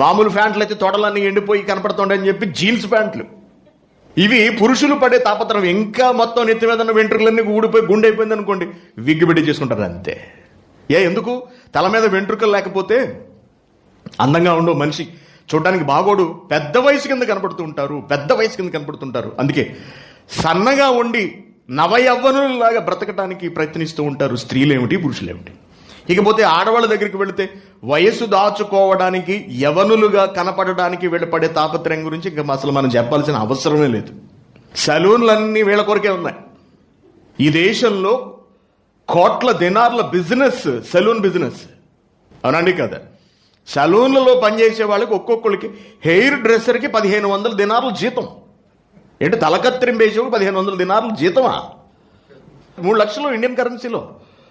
మామూలు ప్యాంట్లు అయితే తొడలన్నీ ఎండిపోయి కనపడుతుండని చెప్పి జీన్స్ ప్యాంట్లు. ఇవి పురుషులు పడే తాపత్రం. ఇంకా మొత్తం నెత్తి మీద ఉన్న వెంట్రుకలన్నీ ఊడిపోయి గుండె అయిపోయింది అనుకోండి, విగ్గు పెట్టి చేసుకుంటారు అంతే. ఎందుకు? తల మీద వెంట్రుకలు లేకపోతే అందంగా ఉండవు, మనిషి చూడడానికి బాగోడు, పెద్ద వయసు కింద కనపడుతుంటారు. అందుకే సన్నగా ఉండి నవయవ్వనులాగా బ్రతకటానికి ప్రయత్నిస్తూ ఉంటారు స్త్రీలేమిటి, పురుషులేమిటి. ఇకపోతే ఆడవాళ్ళ దగ్గరికి వెళితే వయసు దాచుకోవడానికి, యవనులుగా కనపడడానికి వీళ్ళు పడే తాపత్రయం గురించి ఇంకా అసలు మనం చెప్పాల్సిన అవసరమే లేదు. సలూన్లన్నీ వీళ్ళ కొరకే ఉన్నాయి. ఈ దేశంలో కోట్ల దినార్ల బిజినెస్ సలూన్ బిజినెస్, అవునండి కదా? సలూన్లలో పనిచేసే వాళ్ళకి ఒక్కొక్కరికి హెయిర్ డ్రెస్సర్కి 1500 దినార్లు జీతం. ఏంటి, తలకత్తిరింపేసేవాడు 1500 దినార్లు జీతమా? 3 లక్షలు ఇండియన్ కరెన్సీలో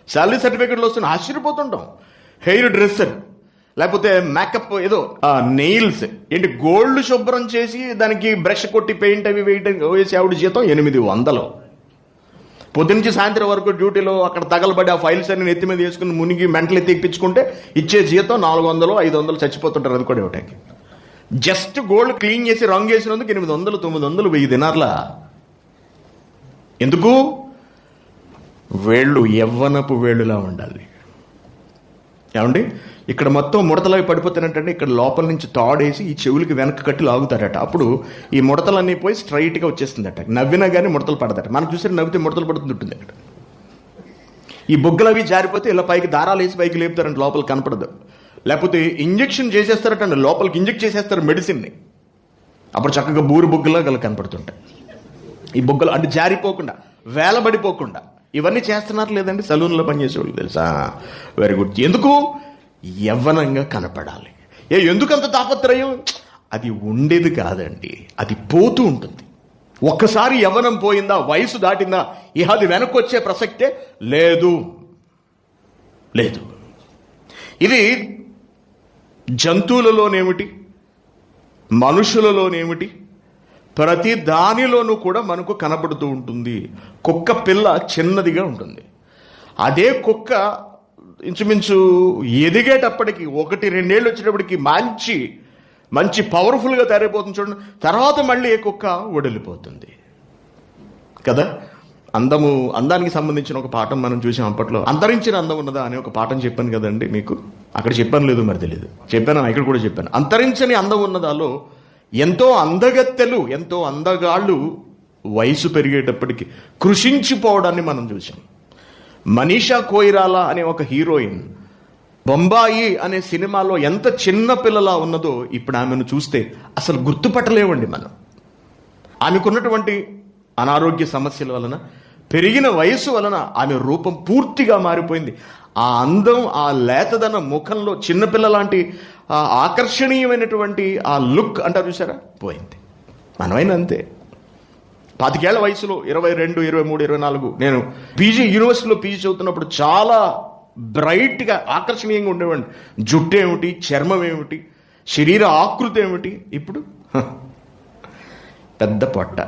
శాలరీ సర్టిఫికెట్లు వస్తున్నాయి, ఆశ్చర్యపోతుంటాం. హెయిర్ డ్రెస్సర్, లేకపోతే మేకప్, ఏదో నెయిల్స్, ఏంటి గోల్డ్ శుభ్రం చేసి దానికి బ్రష్ కొట్టి పెయింట్ అవి వేసి ఆవిడ జీతం 800. పొద్దునుంచి సాయంత్రం వరకు డ్యూటీలో అక్కడ తగలబడి ఆ ఫైల్స్ అన్ని నెత్తి మీద వేసుకుని మునిగి మెంటలు ఎత్తిప్పించుకుంటే ఇచ్చే జీతం 400, 500 చచ్చిపోతుంటారు. అది కూడా ఇవ్వటానికి జస్ట్ గోల్డ్ క్లీన్ చేసి రంగు వేసినందుకు 800, 900, 1000 దినార్లా. ఎందుకు? వేళ్ళు యవ్వనపు వేళ్ళులా ఉండాలి. ఏమండి, ఇక్కడ మొత్తం ముడతలవి పడిపోతానంటే ఇక్కడ లోపల నుంచి తాడేసి ఈ చెవులకి వెనక్కి కట్టి లాగుతారట. అప్పుడు ఈ ముడతలన్నీ పోయి స్ట్రైట్గా వచ్చేస్తుందట. నవ్వినా కానీ ముడతలు పడదట. మనకు చూసి నవ్వితే ముడతలు పడుతుంటుంది అక్కడ. ఈ బొగ్గలు అవి జారిపోతే ఇలా పైకి దారాలు వేసి పైకి లేపుతారంటే లోపల కనపడదు. లేకపోతే ఇంజెక్షన్ చేసేస్తారటండి, లోపలికి ఇంజెక్ట్ చేసేస్తారు మెడిసిన్ని. అప్పుడు చక్కగా బూరు బొగ్గలా గల కనపడుతుంటాయి. ఈ బొగ్గలు అంటే జారిపోకుండా, వేలబడిపోకుండా ఇవన్నీ చేస్తున్నారు లేదండి సలూన్లో పనిచేసేవాళ్ళు, తెలుసా? Very good. ఎందుకు? యవ్వనంగా కనపడాలి. ఎందుకంత తాపత్రయం? అది ఉండేది కాదండి, అది పోతూ ఉంటుంది. ఒక్కసారి యవ్వనం పోయిందా, వయసు దాటిందా, ఇహ అది వెనక్కి వచ్చే ప్రసక్తే లేదు. ఇది జంతువులలోనేమిటి, మనుషులలోనేమిటి, ప్రతి దానిలోనూ కూడా మనకు కనబడుతూ ఉంటుంది. కుక్క పిల్ల చిన్నదిగా ఉంటుంది. అదే కుక్క ఇంచుమించు ఎదిగేటప్పటికి 1-2 ఏళ్ళు వచ్చేటప్పటికి మంచి పవర్ఫుల్గా తయారైపోతుంది చూడండి. తర్వాత మళ్ళీ ఏ కుక్క వడిలిపోతుంది కదా. అందానికి సంబంధించిన ఒక పాఠం మనం చూసాం అప్పట్లో. అంతరించిన అందం ఉన్నదా అనే ఒక పాఠం చెప్పాను కదండి మీకు. అక్కడ చెప్పాను లేదు మరి తెలియదు, చెప్పాను ఇక్కడ కూడా చెప్పాను. అంతరించని అందం ఉన్నదాలో ఎంతో అందగత్తెలు, ఎంతో అందగాళ్ళు వయసు పెరిగేటప్పటికి కృషించిపోవడాన్ని మనం చూసాం. మనీషా కోయిరాలా అనే ఒక హీరోయిన్ బొంబాయి అనే సినిమాలో ఎంత చిన్న పిల్లలా ఉన్నదో ఇప్పుడు ఆమెను చూస్తే అసలు గుర్తుపట్టలేవండి మనం. ఆమెకున్నటువంటి అనారోగ్య సమస్యల వలన, పెరిగిన వయసు వలన ఆమె రూపం పూర్తిగా మారిపోయింది. ఆ అందం, ఆ లేతదన ముఖంలో చిన్నపిల్ల లాంటి ఆకర్షణీయమైనటువంటి ఆ లుక్ అంటారు చూసారా, పోయింది. మనమైనా అంతే. 25 ఏళ్ల వయసులో 22, 23, 24 నేను యూనివర్సిటీలో పీజీ చదువుతున్నప్పుడు చాలా బ్రైట్గా ఆకర్షణీయంగా ఉండేవాడిని. జుట్టు ఏమిటి, చర్మం ఏమిటి, శరీర ఆకృతి ఏమిటి. ఇప్పుడు పెద్ద పొట్ట,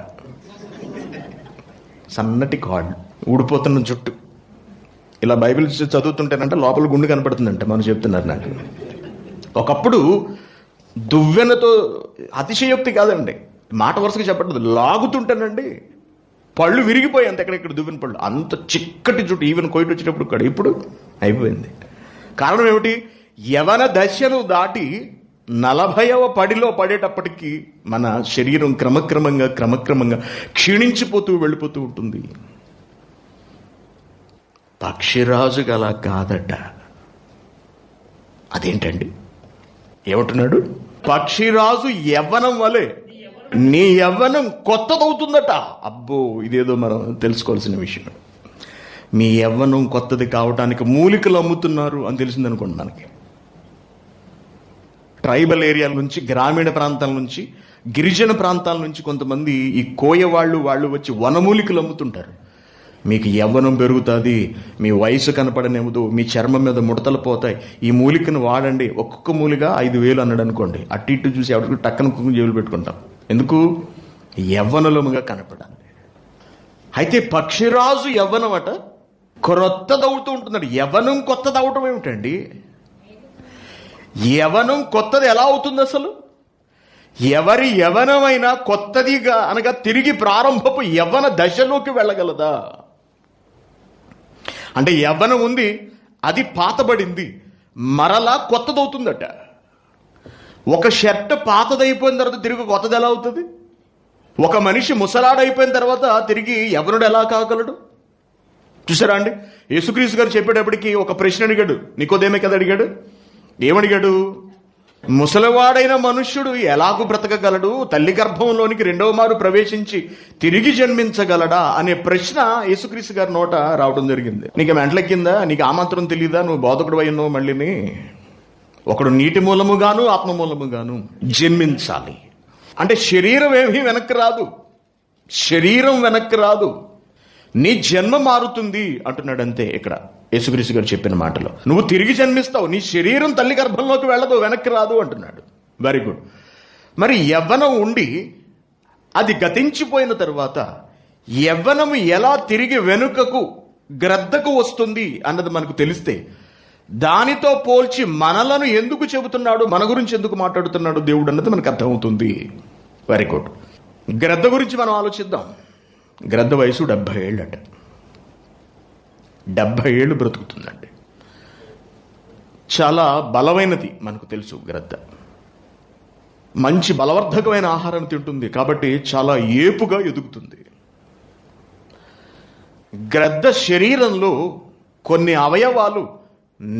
సన్నటి కాళ్ళు, ఊడిపోతున్న జుట్టు. ఇలా బైబిల్ చదువుతుంటేనంటే లోపల గుండె కనపడుతుందంట మనం చెప్తున్నారు నాకు. ఒకప్పుడు దువ్వెనతో, అతిశయోక్తి కాదండి, మాట వరుసగా చెప్పట్లేదు, లాగుతుంటానండి పళ్ళు విరిగిపోయి అంత ఎక్కడెక్కడ దువ్వెన పళ్ళు, అంత చిక్కటి జుట్టు. ఈవెన్ కోయిట్ వచ్చేటప్పుడు కూడా ఇప్పుడు అయిపోయింది. కారణం ఏమిటి? యవన దశను దాటి 40వ పడిలో పడేటప్పటికీ మన శరీరం క్రమక్రమంగా క్షీణించిపోతూ వెళ్ళిపోతూ ఉంటుంది. పక్షిరాజు గల కాదట. అదేంటండి? ఏమంటున్నాడు? పక్షిరాజు యవ్వనం వలె నీ యవ్వనం కొత్తదవుతుందట. అబ్బో, ఇదేదో మనం తెలుసుకోవాల్సిన విషయం. మీ యవ్వనం కొత్తది కావటానికి మూలికలు అమ్ముతున్నారు అని తెలిసిందనుకోండి మనకి. ట్రైబల్ ఏరియాల నుంచి, గ్రామీణ ప్రాంతాల నుంచి, గిరిజన ప్రాంతాల నుంచి కొంతమంది ఈ కోయ వాళ్ళు వచ్చి వనమూలికలు అమ్ముతుంటారు. మీకు యవ్వనం పెరుగుతుంది, మీ వయసు కనపడనివ్వదు, మీ చర్మం మీద ముడతలు పోతాయి, ఈ మూలికను వాడండి. ఒక్కొక్క మూలిక 5,000 అన్నాడు అనుకోండి, అటు ఇటు చూసి ఎవరికి టక్కన కుక్కను జేబులు పెట్టుకుంటాం. ఎందుకు? యవ్వనలుగా కనపడాలి. అయితే పక్షిరాజు యవ్వనం అట క్రొత్తదవుతూ ఉంటున్నాడు. యవ్వనం కొత్తదవటం ఏమిటండి? యవ్వనం కొత్తది ఎలా అవుతుంది అసలు? ఎవరి యవ్వనమైనా కొత్తదిగా అనగా తిరిగి ప్రారంభపు యవ్వన దశలోకి వెళ్ళగలదా? అంటే యవ్వనం ఉంది, అది పాతబడింది, మరలా కొత్తదవుతుందట. ఒక షర్ట్ పాతదైపోయిన తర్వాత తిరిగి కొత్తది ఎలా అవుతుంది? ఒక మనిషి ముసలాడైపోయిన తర్వాత తిరిగి యవ్వనుడు ఎలా కాగలడు? చూసారా అండి? యేసుక్రీస్తు గారు చెప్పేటప్పటికి ఒక ప్రశ్న అడిగాడు. నికోదేమే కదా అడిగాడు. ఏమడిగాడు? ముసలివాడైన మనుష్యుడు ఎలాగూ బ్రతకగలడు, తల్లి గర్భంలోనికి రెండవ మారు ప్రవేశించి తిరిగి జన్మించగలడా అనే ప్రశ్న యేసుక్రీస్తు గారి నోట రావడం జరిగింది. నీకు మెంటలెక్కిందా? నీకు ఆ మాత్రం తెలీదా? నువ్వు బోధకుడు అయ్యావు. మళ్ళీని ఒకడు నీటి మూలముగాను ఆత్మ మూలముగాను జన్మించాలి. అంటే శరీరం ఏమీ వెనక్కి రాదు, శరీరం వెనక్కి రాదు, నీ జన్మ మారుతుంది అంటున్నాడు. అంతే ఇక్కడ యేసుక్రీస్తు గారు చెప్పిన మాటలో. నువ్వు తిరిగి జన్మిస్తావు, నీ శరీరం తల్లి గర్భంలోకి వెళ్ళదు, వెనక్కి రాదు అంటున్నాడు. Very good. మరి యవ్వనం ఉండి అది గతించిపోయిన తర్వాత యవ్వనము ఎలా తిరిగి వెనుకకు గ్రద్దకు వస్తుంది అన్నది మనకు తెలిస్తే, దానితో పోల్చి మనలను ఎందుకు చెబుతున్నాడు, మన గురించి ఎందుకు మాట్లాడుతున్నాడు దేవుడు అన్నది మనకు అర్థమవుతుంది. Very good. గ్రద్ద గురించి మనం ఆలోచిద్దాం. గ్రద్ద వయసు 70 ఏళ్ళు అట. 70 ఏళ్ళు బ్రతుకుతుందండి. చాలా బలమైనది మనకు తెలుసు. గ్రద్ద మంచి బలవర్ధకమైన ఆహారం తింటుంది కాబట్టి చాలా ఏపుగా ఎదుగుతుంది. గ్రద్ద శరీరంలో కొన్ని అవయవాలు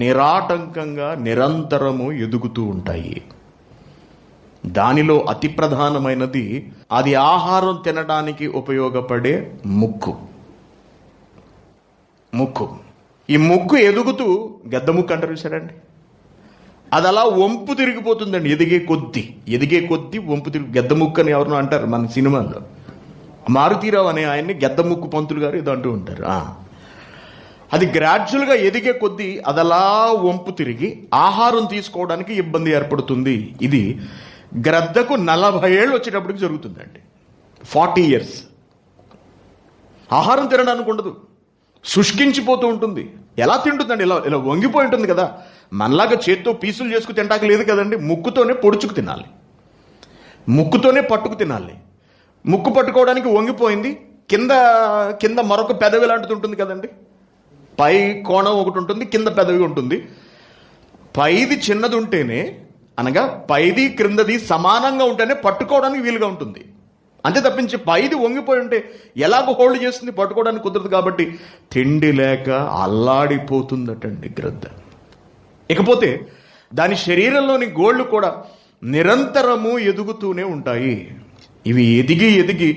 నిరాటంకంగా నిరంతరము ఎదుగుతూ ఉంటాయి. దానిలో అతి ప్రధానమైనది అది ఆహారం తినడానికి ఉపయోగపడే ముక్కు. ముక్కు. ఈ ముక్కు ఎదుగుతూ గద్ద ముక్కు అంటారు చూసారండి, అది అలా వంపు తిరిగిపోతుందండి. ఎదిగే కొద్దీ వంపు తిరిగి గద్ద ముక్కు అని ఎవరినో అంటారు మన సినిమాల్లో. మారుతీరావు అనే ఆయన్ని గద్ద ముక్కు పంతులు గారు ఏదో అంటూ ఉంటారు. అది గ్రాడ్యువల్గా ఎదిగే కొద్దీ అదలా వంపు తిరిగి ఆహారం తీసుకోవడానికి ఇబ్బంది ఏర్పడుతుంది. ఇది గ్రద్దకు 40 ఏళ్ళు వచ్చేటప్పటికి జరుగుతుందండి. 40 years ఆహారం తినడానికి ఉండదు, శుష్కించిపోతూ ఉంటుంది. ఎలా తింటుందండి? ఇలా వంగిపోయి ఉంటుంది కదా. మనలాగా చేత్తో పీసులు చేసుకు తింటాక లేదు కదండి. ముక్కుతోనే పొడుచుకు తినాలి, ముక్కుతోనే పట్టుకు తినాలి. ముక్కు పట్టుకోవడానికి వంగిపోయింది. కింద మరొక పెదవి లాంటిది ఉంటుంది కదండి. పై కోణం ఒకటి ఉంటుంది, కింద పెదవి ఉంటుంది. పైది చిన్నది ఉంటేనే, అనగా పైది క్రిందది సమానంగా ఉంటేనే పట్టుకోవడానికి వీలుగా ఉంటుంది. అంతే తప్పించి పైది వంగిపోయి ఉంటే ఎలాగో హోల్డ్ చేస్తుంది, పట్టుకోవడానికి కుదరదు. కాబట్టి తిండి లేక అల్లాడిపోతుందటండి గ్రద్ద. ఇకపోతే దాని శరీరంలోని గోళ్ళు కూడా నిరంతరము ఎదుగుతూనే ఉంటాయి. ఇవి ఎదిగి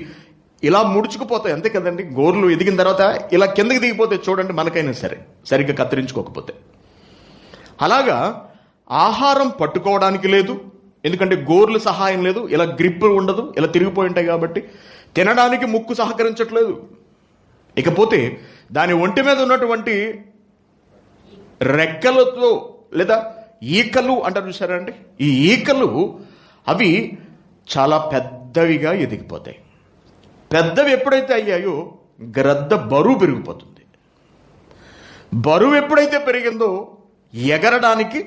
ఇలా ముడుచుకుపోతాయి. అంతే కదండి. గోర్లు ఎదిగిన తర్వాత ఇలా కిందకి దిగిపోతే చూడండి, మనకైనా సరే సరిగ్గా కత్తిరించుకోకపోతే. అలాగా ఆహారం పట్టుకోవడానికి లేదు, ఎందుకంటే గోర్లు సహాయం లేదు, ఇలా గ్రిప్ ఉండదు, ఇలా తిరిగిపోయి ఉంటాయి కాబట్టి. తినడానికి ముక్కు సహకరించట్లేదు. ఇకపోతే దాని ఒంటి మీద ఉన్నటువంటి రెక్కలతో లేదా ఈకలు అంటారు చూసారా అండి, ఈ ఈకలు అవి చాలా పెద్దవిగా ఎదిగిపోతాయి. పెద్దవి ఎప్పుడైతే అయ్యాయో గ్రద్ద బరువు పెరిగిపోతుంది. బరువు ఎప్పుడైతే పెరిగిందో ఎగరడానికి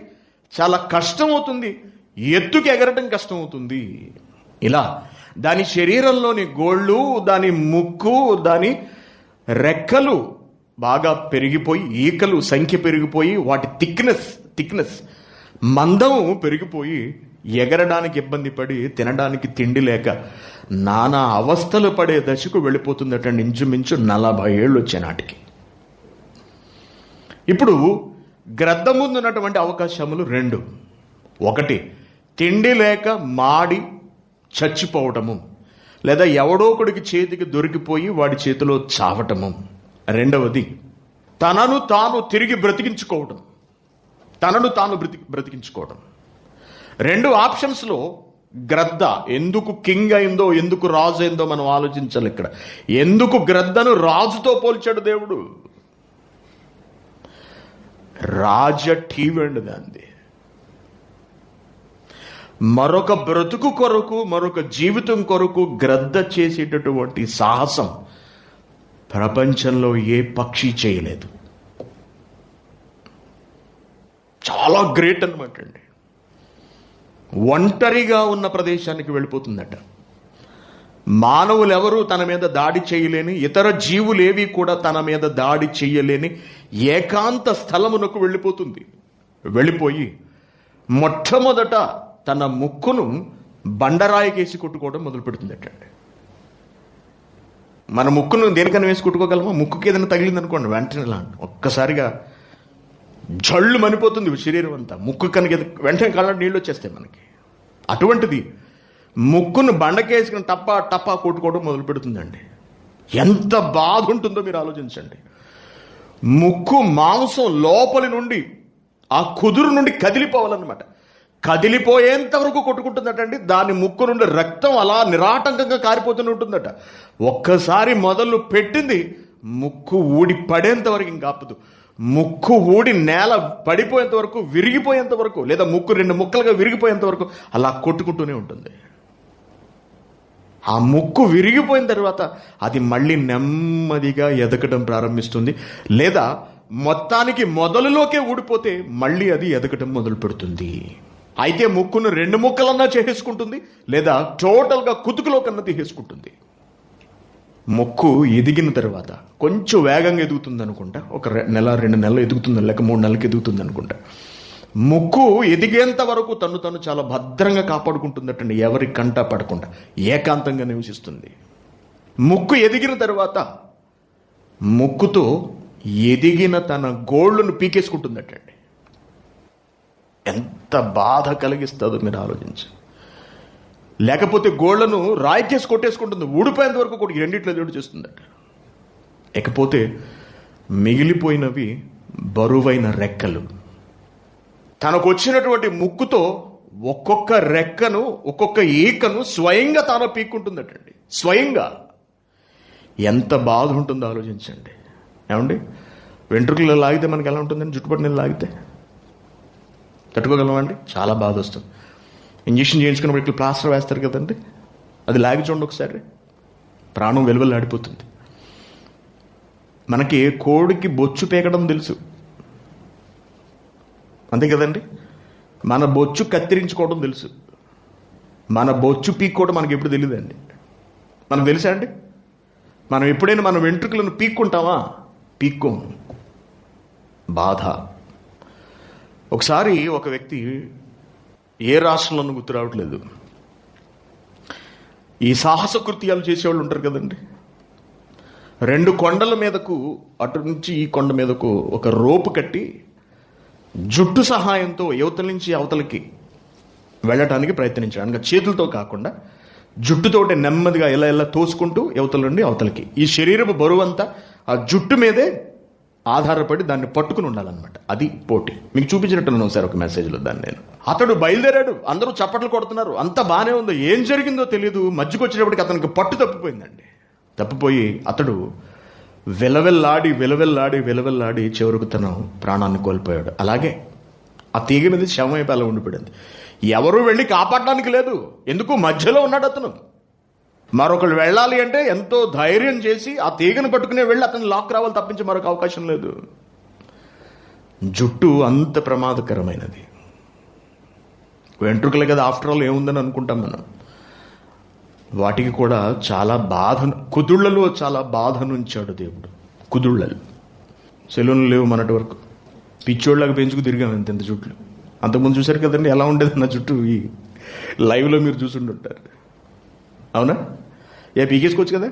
చాలా కష్టం అవుతుంది, ఎత్తుకి ఎగరడం కష్టం అవుతుంది. ఇలా దాని శరీరంలోని గోళ్ళు, దాని ముక్కు, దాని రెక్కలు బాగా పెరిగిపోయి, ఈకలు సంఖ్య పెరిగిపోయి, వాటి థిక్నెస్ మందము పెరిగిపోయి ఎగరడానికి ఇబ్బంది పడి, తినడానికి తిండి లేక నానా అవస్థలు పడే దశకు వెళ్ళిపోతుందట. ఇంచుమించు 40 ఏళ్ళు వచ్చే నాటికి. ఇప్పుడు గ్రద్ద ముందు ఉన్నటువంటి అవకాశములు 2. ఒకటి, తిండి లేక మాడి చచ్చిపోవటము, లేదా ఎవడో ఒకడికి చేతికి దొరికిపోయి వాడి చేతిలో చావటము. రెండవది, తనను తాను తిరిగి బ్రతికించుకోవడం. 2 ఆప్షన్స్లో గ్రద్ద ఎందుకు కింగ్ అయిందో, ఎందుకు రాజు అయిందో మనం ఆలోచించాలి. ఇక్కడ ఎందుకు గ్రద్దను రాజుతో పోల్చాడు దేవుడు? రాజ టీవీ అండి దాన్ని. మరొక బ్రతుకు కొరకు, మరొక జీవితం కొరకు గ్రద్ద చేసేటటువంటి సాహసం ప్రపంచంలో ఏ పక్షి చేయలేదు. చాలా గ్రేట్ అన్నమాట అండి. ఒంటరిగా ఉన్న ప్రదేశానికి వెళ్ళిపోతుందట. మానవులెవరూ తన మీద దాడి చేయలేని, ఇతర జీవులేవి కూడా తన మీద దాడి చేయలేని ఏకాంత స్థలమునకు వెళ్ళిపోతుంది. వెళ్ళిపోయి మొట్టమొదట తన ముక్కును బండరాయికేసి కొట్టుకోవడం మొదలు పెడుతుందట. మన ముక్కును దేనికైనా వేసి కొట్టుకోగలమా? ముక్కుకి ఏదైనా తగిలింది అనుకోండి, వెంటనే ఒక్కసారిగా జళ్ళు మనిపోతుంది శరీరం అంతా. ముక్కు కనుక వెంటనే కళ్ళ నీళ్ళు వచ్చేస్తాయి మనకి. అటువంటిది ముక్కును బండకేసుకుని టప్పా టప్పా కొట్టుకోవడం మొదలు పెడుతుందండి. ఎంత బాధ ఉంటుందో మీరు ఆలోచించండి. ముక్కు మాంసం లోపలి నుండి, ఆ కుదురు నుండి కదిలిపోవాలన్నమాట. కదిలిపోయేంత వరకు కొట్టుకుంటుందటండి. దాని ముక్కు నుండి రక్తం అలా నిరాటంకంగా కారిపోతూనే ఉంటుందట. ఒక్కసారి మొదలు పెట్టింది, ముక్కు ఊడి పడేంత వరకు ఇంకా ఆపదు. ముక్కు ఊడి నేల పడిపోయేంత వరకు, విరిగిపోయేంత వరకు, లేదా ముక్కు 2 ముక్కలుగా విరిగిపోయేంత వరకు అలా కొట్టుకుంటూనే ఉంటుంది. ఆ ముక్కు విరిగిపోయిన తర్వాత అది మళ్ళీ నెమ్మదిగా ఎదగడం ప్రారంభిస్తుంది. లేదా మొత్తానికి మొదలులోకే ఊడిపోతే మళ్ళీ అది ఎదగడం మొదలు పెడుతుంది. అయితే ముక్కును 2 ముక్కలన్నా చేసేసుకుంటుంది, లేదా టోటల్గా కుతుకులో కన్నా తీసేసుకుంటుంది. ముక్కు ఎదిగిన తర్వాత కొంచెం వేగంగా ఎదుగుతుంది అనుకుంటా. ఒక నెల 2 నెలలు ఎదుగుతుంది, లేక 3 నెలలకు ఎదుగుతుంది అనుకుంటా. ముక్కు ఎదిగేంత వరకు తను చాలా భద్రంగా కాపాడుకుంటుందటండి. ఎవరి కంట పడకుండా ఏకాంతంగా నివసిస్తుంది. ముక్కు ఎదిగిన తర్వాత ముక్కుతో ఎదిగిన తన గోళ్ళను పీకేసుకుంటుందటండి. ఎంత బాధ కలిగిస్తుందో మీరు ఆలోచించండి. లేకపోతే గోళ్లను రాయికేసి కొట్టేసుకుంటుంది, ఊడిపోయేంత వరకు కొట్టి రెండిట్లో ఎదురు చేస్తుందట. ఇకపోతే మిగిలిపోయినవి బరువైన రెక్కలు. తనకు వచ్చినటువంటి ముక్కుతో ఒక్కొక్క రెక్కను, ఒక్కొక్క ఈకను స్వయంగా తాను పీక్కుంటుందటండి. స్వయంగా. ఎంత బాధ ఉంటుందో ఆలోచించండి. ఏమండి, వెంట్రుకలు లాగితే మనకి ఎలా ఉంటుందండి? జుట్టుపట్టిన లాగితే తట్టుకోగలమండి? చాలా బాధ వస్తుంది. ఇంజక్షన్ చేయించుకున్నప్పుడు ఇట్లా ప్లాస్టర్ వేస్తారు కదండి, అది లాగి చూడండి ఒకసారి, ప్రాణం వెలువెల్లాడిపోతుంది. మనకి కోడికి బొచ్చు పీకడం తెలుసు, అంతే కదండి. మన బొచ్చు కత్తిరించుకోవడం తెలుసు, మన బొచ్చు పీక్కోవడం మనకి ఎప్పుడు తెలియదండి. మనకు తెలుసా అండి? మనం ఎప్పుడైనా మన వెంట్రుకలను పీక్కుంటామా? పీక్కోం. బాధ. ఒకసారి ఒక వ్యక్తి, ఏ రాష్ట్రంలోనూ గుర్తు రావట్లేదు, ఈ సాహస కృత్యాలు చేసేవాళ్ళు ఉంటారు కదండి, 2 కొండల మీదకు, అటు నుంచి ఈ కొండ మీదకు ఒక రోపు కట్టి జుట్టు సహాయంతో యువతల నుంచి అవతలకి వెళ్ళటానికి ప్రయత్నించాడు. అనగా చేతులతో కాకుండా జుట్టుతోటి నెమ్మదిగా ఇలా తోసుకుంటూ యువతల నుండి అవతలకి. ఈ శరీరపు బరువంతా ఆ జుట్టు మీదే ఆధారపడి దాన్ని పట్టుకుని ఉండాలన్నమాట. అది పోటీ. మీకు చూపించినట్టున్నాను సార్ ఒక మెసేజ్లో దాన్ని నేను. అతడు బయలుదేరాడు, అందరూ చప్పట్లు కొడుతున్నారు, అంతా బాగానే ఉందో. ఏం జరిగిందో తెలియదు. మధ్యకు వచ్చేటప్పటికి అతనికి పట్టు తప్పిపోయిందండి. తప్పిపోయి అతడు విలవెల్లాడి చివరకు తన ప్రాణాన్ని కోల్పోయాడు. అలాగే ఆ తీగ మీద శవమైపు అలా ఉండిపోయింది. ఎవరూ వెళ్ళి కాపాడడానికి లేదు. ఎందుకు? మధ్యలో ఉన్నాడు అతను. మరొకళ్ళు వెళ్ళాలి అంటే ఎంతో ధైర్యం చేసి ఆ తీగను పట్టుకునే వెళ్ళి అతను లాక్ రావాలి తప్పించి మరొక అవకాశం లేదు. జుట్టు అంత ప్రమాదకరమైనది. వెంట్రుకలు కదా ఆఫ్టర్ ఆల్, ఏముందని అనుకుంటాం మనం. వాటికి కూడా చాలా బాధ, కుదుళ్లలో చాలా బాధనుంచాడు దేవుడు. కుదుళ్ళలు, సెలూన్లు లేవు మనటి వరకు. పిచ్చోళ్ళగా పెంచుకు తిరిగాం ఎంత జుట్లు. అంతకుముందు చూశారు కదండి ఎలా ఉండేది నా జుట్టు. ఈ లైవ్లో మీరు చూసుంటుంటారు, అవునా? పీకేసుకోవచ్చు కదా.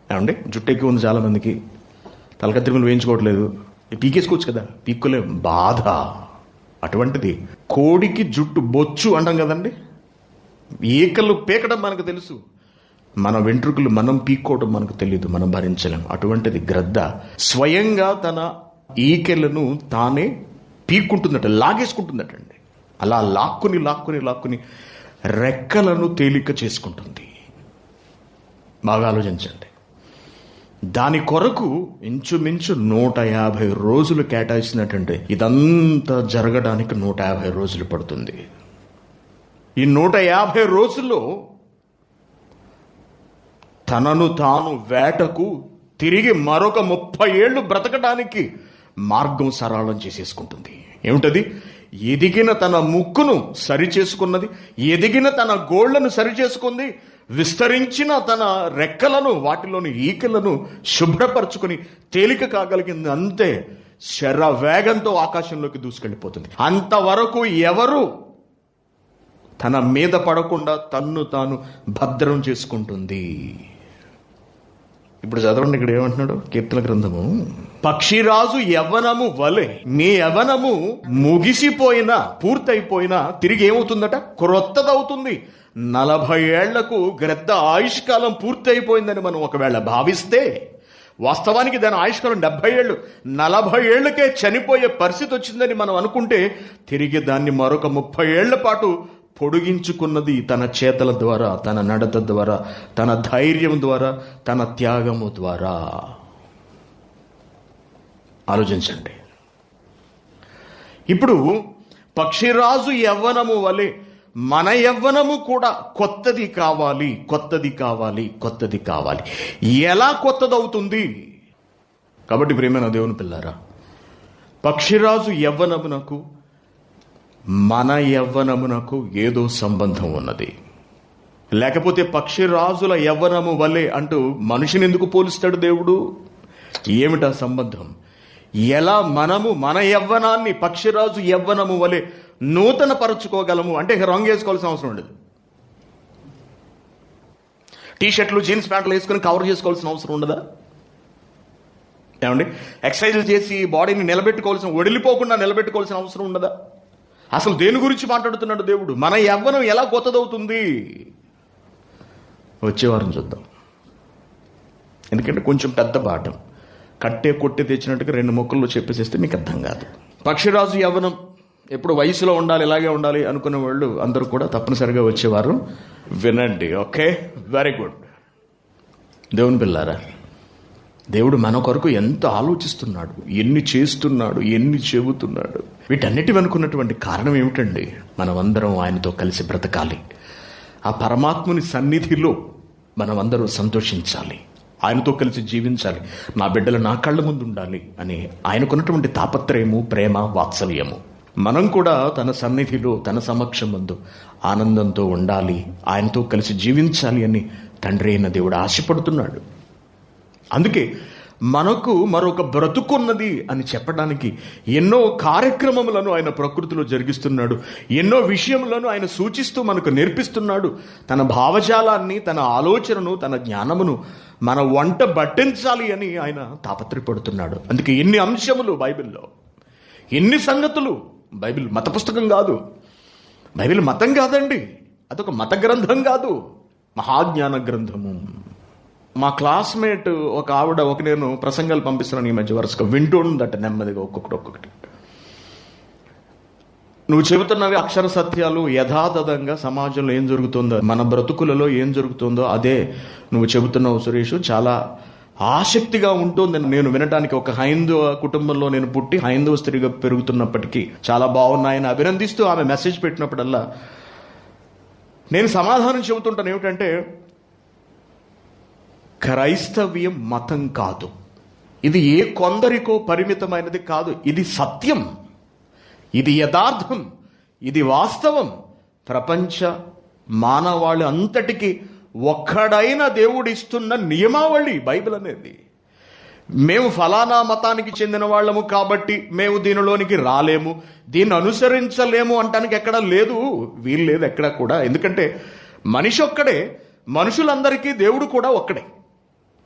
ఏమండి, జుట్టు ఎక్కువ ఉంది చాలా మందికి, తలకత్తిరిమలు వేయించుకోవట్లేదు. పీకేసుకోవచ్చు కదా, పీక్కోలేం. బాధ అటువంటిది. కోడికి జుట్టు బొచ్చు అంటాం కదండి, ఈకలు పీకడం మనకు తెలుసు, మన వెంట్రుకలు మనం పీక్కోవడం మనకు తెలియదు, మనం భరించలేం. అటువంటిది గ్రద్ద స్వయంగా తన ఈకెలను తానే పీక్కుంటుందట, లాగేసుకుంటుందటండి. అలా లాక్కుని లాక్కుని లాక్కుని రెక్కలను తేలిక చేసుకుంటుంది. బాగా ఆలోచించండి. దాని కొరకు ఇంచుమించు 150 రోజులు కేటాయించినట్టంటే ఇదంతా జరగడానికి 150 రోజులు పడుతుంది. ఈ 150 రోజుల్లో తనను తాను వేటకు తిరిగి మరొక 30 ఏళ్ళు బ్రతకడానికి మార్గం సరళం చేసేసుకుంటుంది. ఏమిటది? ఎదిగిన తన ముక్కును సరి చేసుకున్నది, ఎదిగిన తన గోళ్లను సరి చేసుకుంది, విస్తరించిన తన రెక్కలను, వాటిలోని ఈకలను శుభ్రపరచుకుని తేలిక కాగలిగింది. అంతే, శరవేగంతో ఆకాశంలోకి దూసుకెళ్ళిపోతుంది. అంతవరకు ఎవరు తన మీద పడకుండా తన్ను తాను భద్రం చేసుకుంటుంది. ఇప్పుడు చదవండి, ఇక్కడ ఏమంటున్నాడు కీర్తన గ్రంథము, పక్షిరాజు యవ్వనము వలె మీ యవ్వనము ముగిసిపోయినా, పూర్తయిపోయినా తిరిగి ఏమవుతుందట? క్రొత్తదవుతుంది. 40 ఏళ్లకు గ్రద్ద ఆయుష్కాలం పూర్తి అయిపోయిందని మనం ఒకవేళ భావిస్తే, వాస్తవానికి దాని ఆయుష్కాలం 70 ఏళ్ళు. 40 ఏళ్లకే చనిపోయే పరిస్థితి వచ్చిందని మనం అనుకుంటే, తిరిగి దాన్ని మరొక 30 ఏళ్ల పాటు పొడిగించుకున్నది తన చేతల ద్వారా, తన నడత ద్వారా, తన ధైర్యం ద్వారా, తన త్యాగము ద్వారా. ఆలోచించండి. ఇప్పుడు పక్షిరాజు యవ్వనము వలె మన యవ్వనము కూడా కొత్తది కావాలి, కొత్తది కావాలి, కొత్తది కావాలి. ఎలా కొత్తదవుతుంది? కాబట్టి ప్రియమైన దేవుని పిల్లారా, పక్షిరాజు యవ్వనమునకు మన యవ్వనమునకు ఏదో సంబంధం ఉన్నది. లేకపోతే పక్షిరాజుల యవ్వనము వలె అంటూ మనిషిని ఎందుకు పోలుస్తాడు దేవుడు? ఏమిటా సంబంధం? ఎలా మనము మన యవ్వనాన్ని పక్షిరాజు యవ్వనము వలె నూతన పరచుకోగలము? అంటే రంగు వేసుకోవాల్సిన అవసరం ఉండదు. టీషర్ట్లు, జీన్స్ ప్యాంట్లు వేసుకుని కవర్ చేసుకోవాల్సిన అవసరం ఉండదా? ఏమండి, ఎక్సర్సైజులు చేసి బాడీని వడిలిపోకుండా నిలబెట్టుకోవాల్సిన అవసరం ఉండదా? అసలు దేని గురించి మాట్లాడుతున్నాడు దేవుడు? మన యవ్వనం ఎలా కొత్తదవుతుంది? వచ్చే వారం చూద్దాం. ఎందుకంటే కొంచెం పెద్ద పాఠం. కట్టే కొట్టి తెచ్చినట్టుగా 2 ముక్కల్లో చెప్పేసేస్తే మీకు అర్థం కాదు. పక్షిరాజు యవ్వనం ఎప్పుడు వయసులో ఉండాలి, ఇలాగే ఉండాలి అనుకునే వాళ్ళు అందరూ కూడా తప్పనిసరిగా వచ్చేవారు వినండి. Okay, very good. దేవుని పిల్లారా, దేవుడు మన కొరకు ఎంత ఆలోచిస్తున్నాడు, ఎన్ని చేస్తున్నాడు, ఎన్ని చెబుతున్నాడు. వీటన్నిటి వెనుకున్నటువంటి కారణం ఏమిటండి? మనమందరం ఆయనతో కలిసి బ్రతకాలి. ఆ పరమాత్ముని సన్నిధిలో మనమందరం సంతోషించాలి, ఆయనతో కలిసి జీవించాలి. నా బిడ్డలు నా కళ్ళ ముందు ఉండాలి అని ఆయనకున్నటువంటి తాపత్రయము, ప్రేమ, వాత్సల్యము. మనం కూడా తన సన్నిధిలో, తన సమక్షం ముందు ఆనందంతో ఉండాలి, ఆయనతో కలిసి జీవించాలి అని తండ్రి అయిన దేవుడు ఆశపడుతున్నాడు. అందుకే మనకు మరొక బ్రతుకున్నది అని చెప్పడానికి ఎన్నో కార్యక్రమములను ఆయన ప్రకృతిలో జరిగిస్తున్నాడు. ఎన్నో విషయములను ఆయన సూచిస్తూ మనకు నేర్పిస్తున్నాడు. తన భావజాలాన్ని, తన ఆలోచనను, తన జ్ఞానమును మన వంట బట్టించాలి అని ఆయన తాపత్రయపడుతున్నాడు. అందుకే ఎన్ని అంశములు బైబిల్లో, ఎన్ని సంగతులు. బైబిల్ మత పుస్తకం కాదు, బైబిల్ మతం కాదండి, అదొక మత గ్రంథం కాదు, మహాజ్ఞాన గ్రంథము. మా క్లాస్మేట్ ఒక ఆవిడ, నేను ప్రసంగాలు పంపిస్తున్నాను ఈ మధ్య వరుసగా, వింటూ ఉందట నెమ్మదిగా ఒక్కొక్కటి. నువ్వు చెబుతున్నవి అక్షర సత్యాలు, యథాతథంగా సమాజంలో ఏం జరుగుతుందో, మన బ్రతుకులలో ఏం జరుగుతుందో అదే నువ్వు చెబుతున్నావు సురేష్. చాలా ఆసక్తిగా ఉంటుంది నేను వినడానికి. ఒక హైందవ కుటుంబంలో నేను పుట్టి హైందవ స్త్రీగా పెరుగుతున్నప్పటికీ చాలా బాగున్నాయని అభినందిస్తూ ఆమె మెసేజ్ పెట్టినప్పుడల్లా నేను సమాధానం చెబుతుంటాను. ఏమిటంటే, క్రైస్తవ్యం మతం కాదు, ఇది ఏ కొందరికో పరిమితమైనది కాదు, ఇది సత్యం, ఇది యథార్థం, ఇది వాస్తవం. ప్రపంచ మానవాళి అంతటికి ఒక్కడైన దేవుడు ఇస్తున్న నియమావళి బైబిల్ అనేది. మేము ఫలానా మతానికి చెందిన వాళ్ళము కాబట్టి మేము దీనిలోనికి రాలేము, దీన్ని అనుసరించలేము అంటానికి ఎక్కడా లేదు, వీలు లేదు ఎక్కడా కూడా. ఎందుకంటే మనిషి ఒక్కడే, మనుషులందరికీ దేవుడు కూడా ఒక్కడే.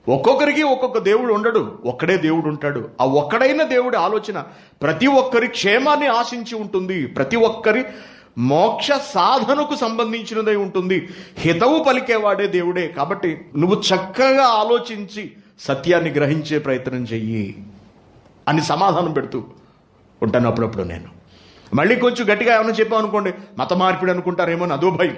ఒక్కొక్కరికి ఒక్కొక్క దేవుడు ఉండడు, ఒక్కడే దేవుడు ఉంటాడు. ఆ ఒక్కడైన దేవుడి ఆలోచన ప్రతి ఒక్కరి క్షేమాన్ని ఆశించి ఉంటుంది, ప్రతి ఒక్కరి మోక్ష సాధనకు సంబంధించినదై ఉంటుంది. హితవు పలికేవాడే దేవుడే. కాబట్టి నువ్వు చక్కగా ఆలోచించి సత్యాన్ని గ్రహించే ప్రయత్నం చెయ్యి అని సమాధానం పెడుతూ ఉంటాను అప్పుడప్పుడు నేను. మళ్ళీ కొంచెం గట్టిగా ఏమైనా చెప్పాం అనుకోండి, మత మార్పిడి అనుకుంటారేమో అని అదో భయం.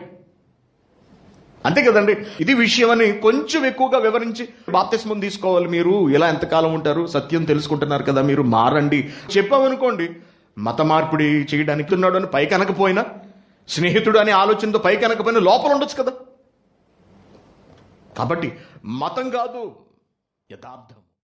అంతే కదండి, ఇది విషయం అని కొంచెం ఎక్కువగా వివరించి, బాప్తిస్మం తీసుకోవాలి మీరు, ఇలా ఎంతకాలం ఉంటారు, సత్యం తెలుసుకుంటున్నారు కదా మీరు, మారండి చెప్పామనుకోండి, మత మార్పిడి చేయడానికి ఉన్నాడు అని పైకి అనకపోయినా, స్నేహితుడు అనే ఆలోచనతో పైకి అనకపోయినా లోపల ఉండొచ్చు కదా. కాబట్టి మతం కాదు, యథార్థం.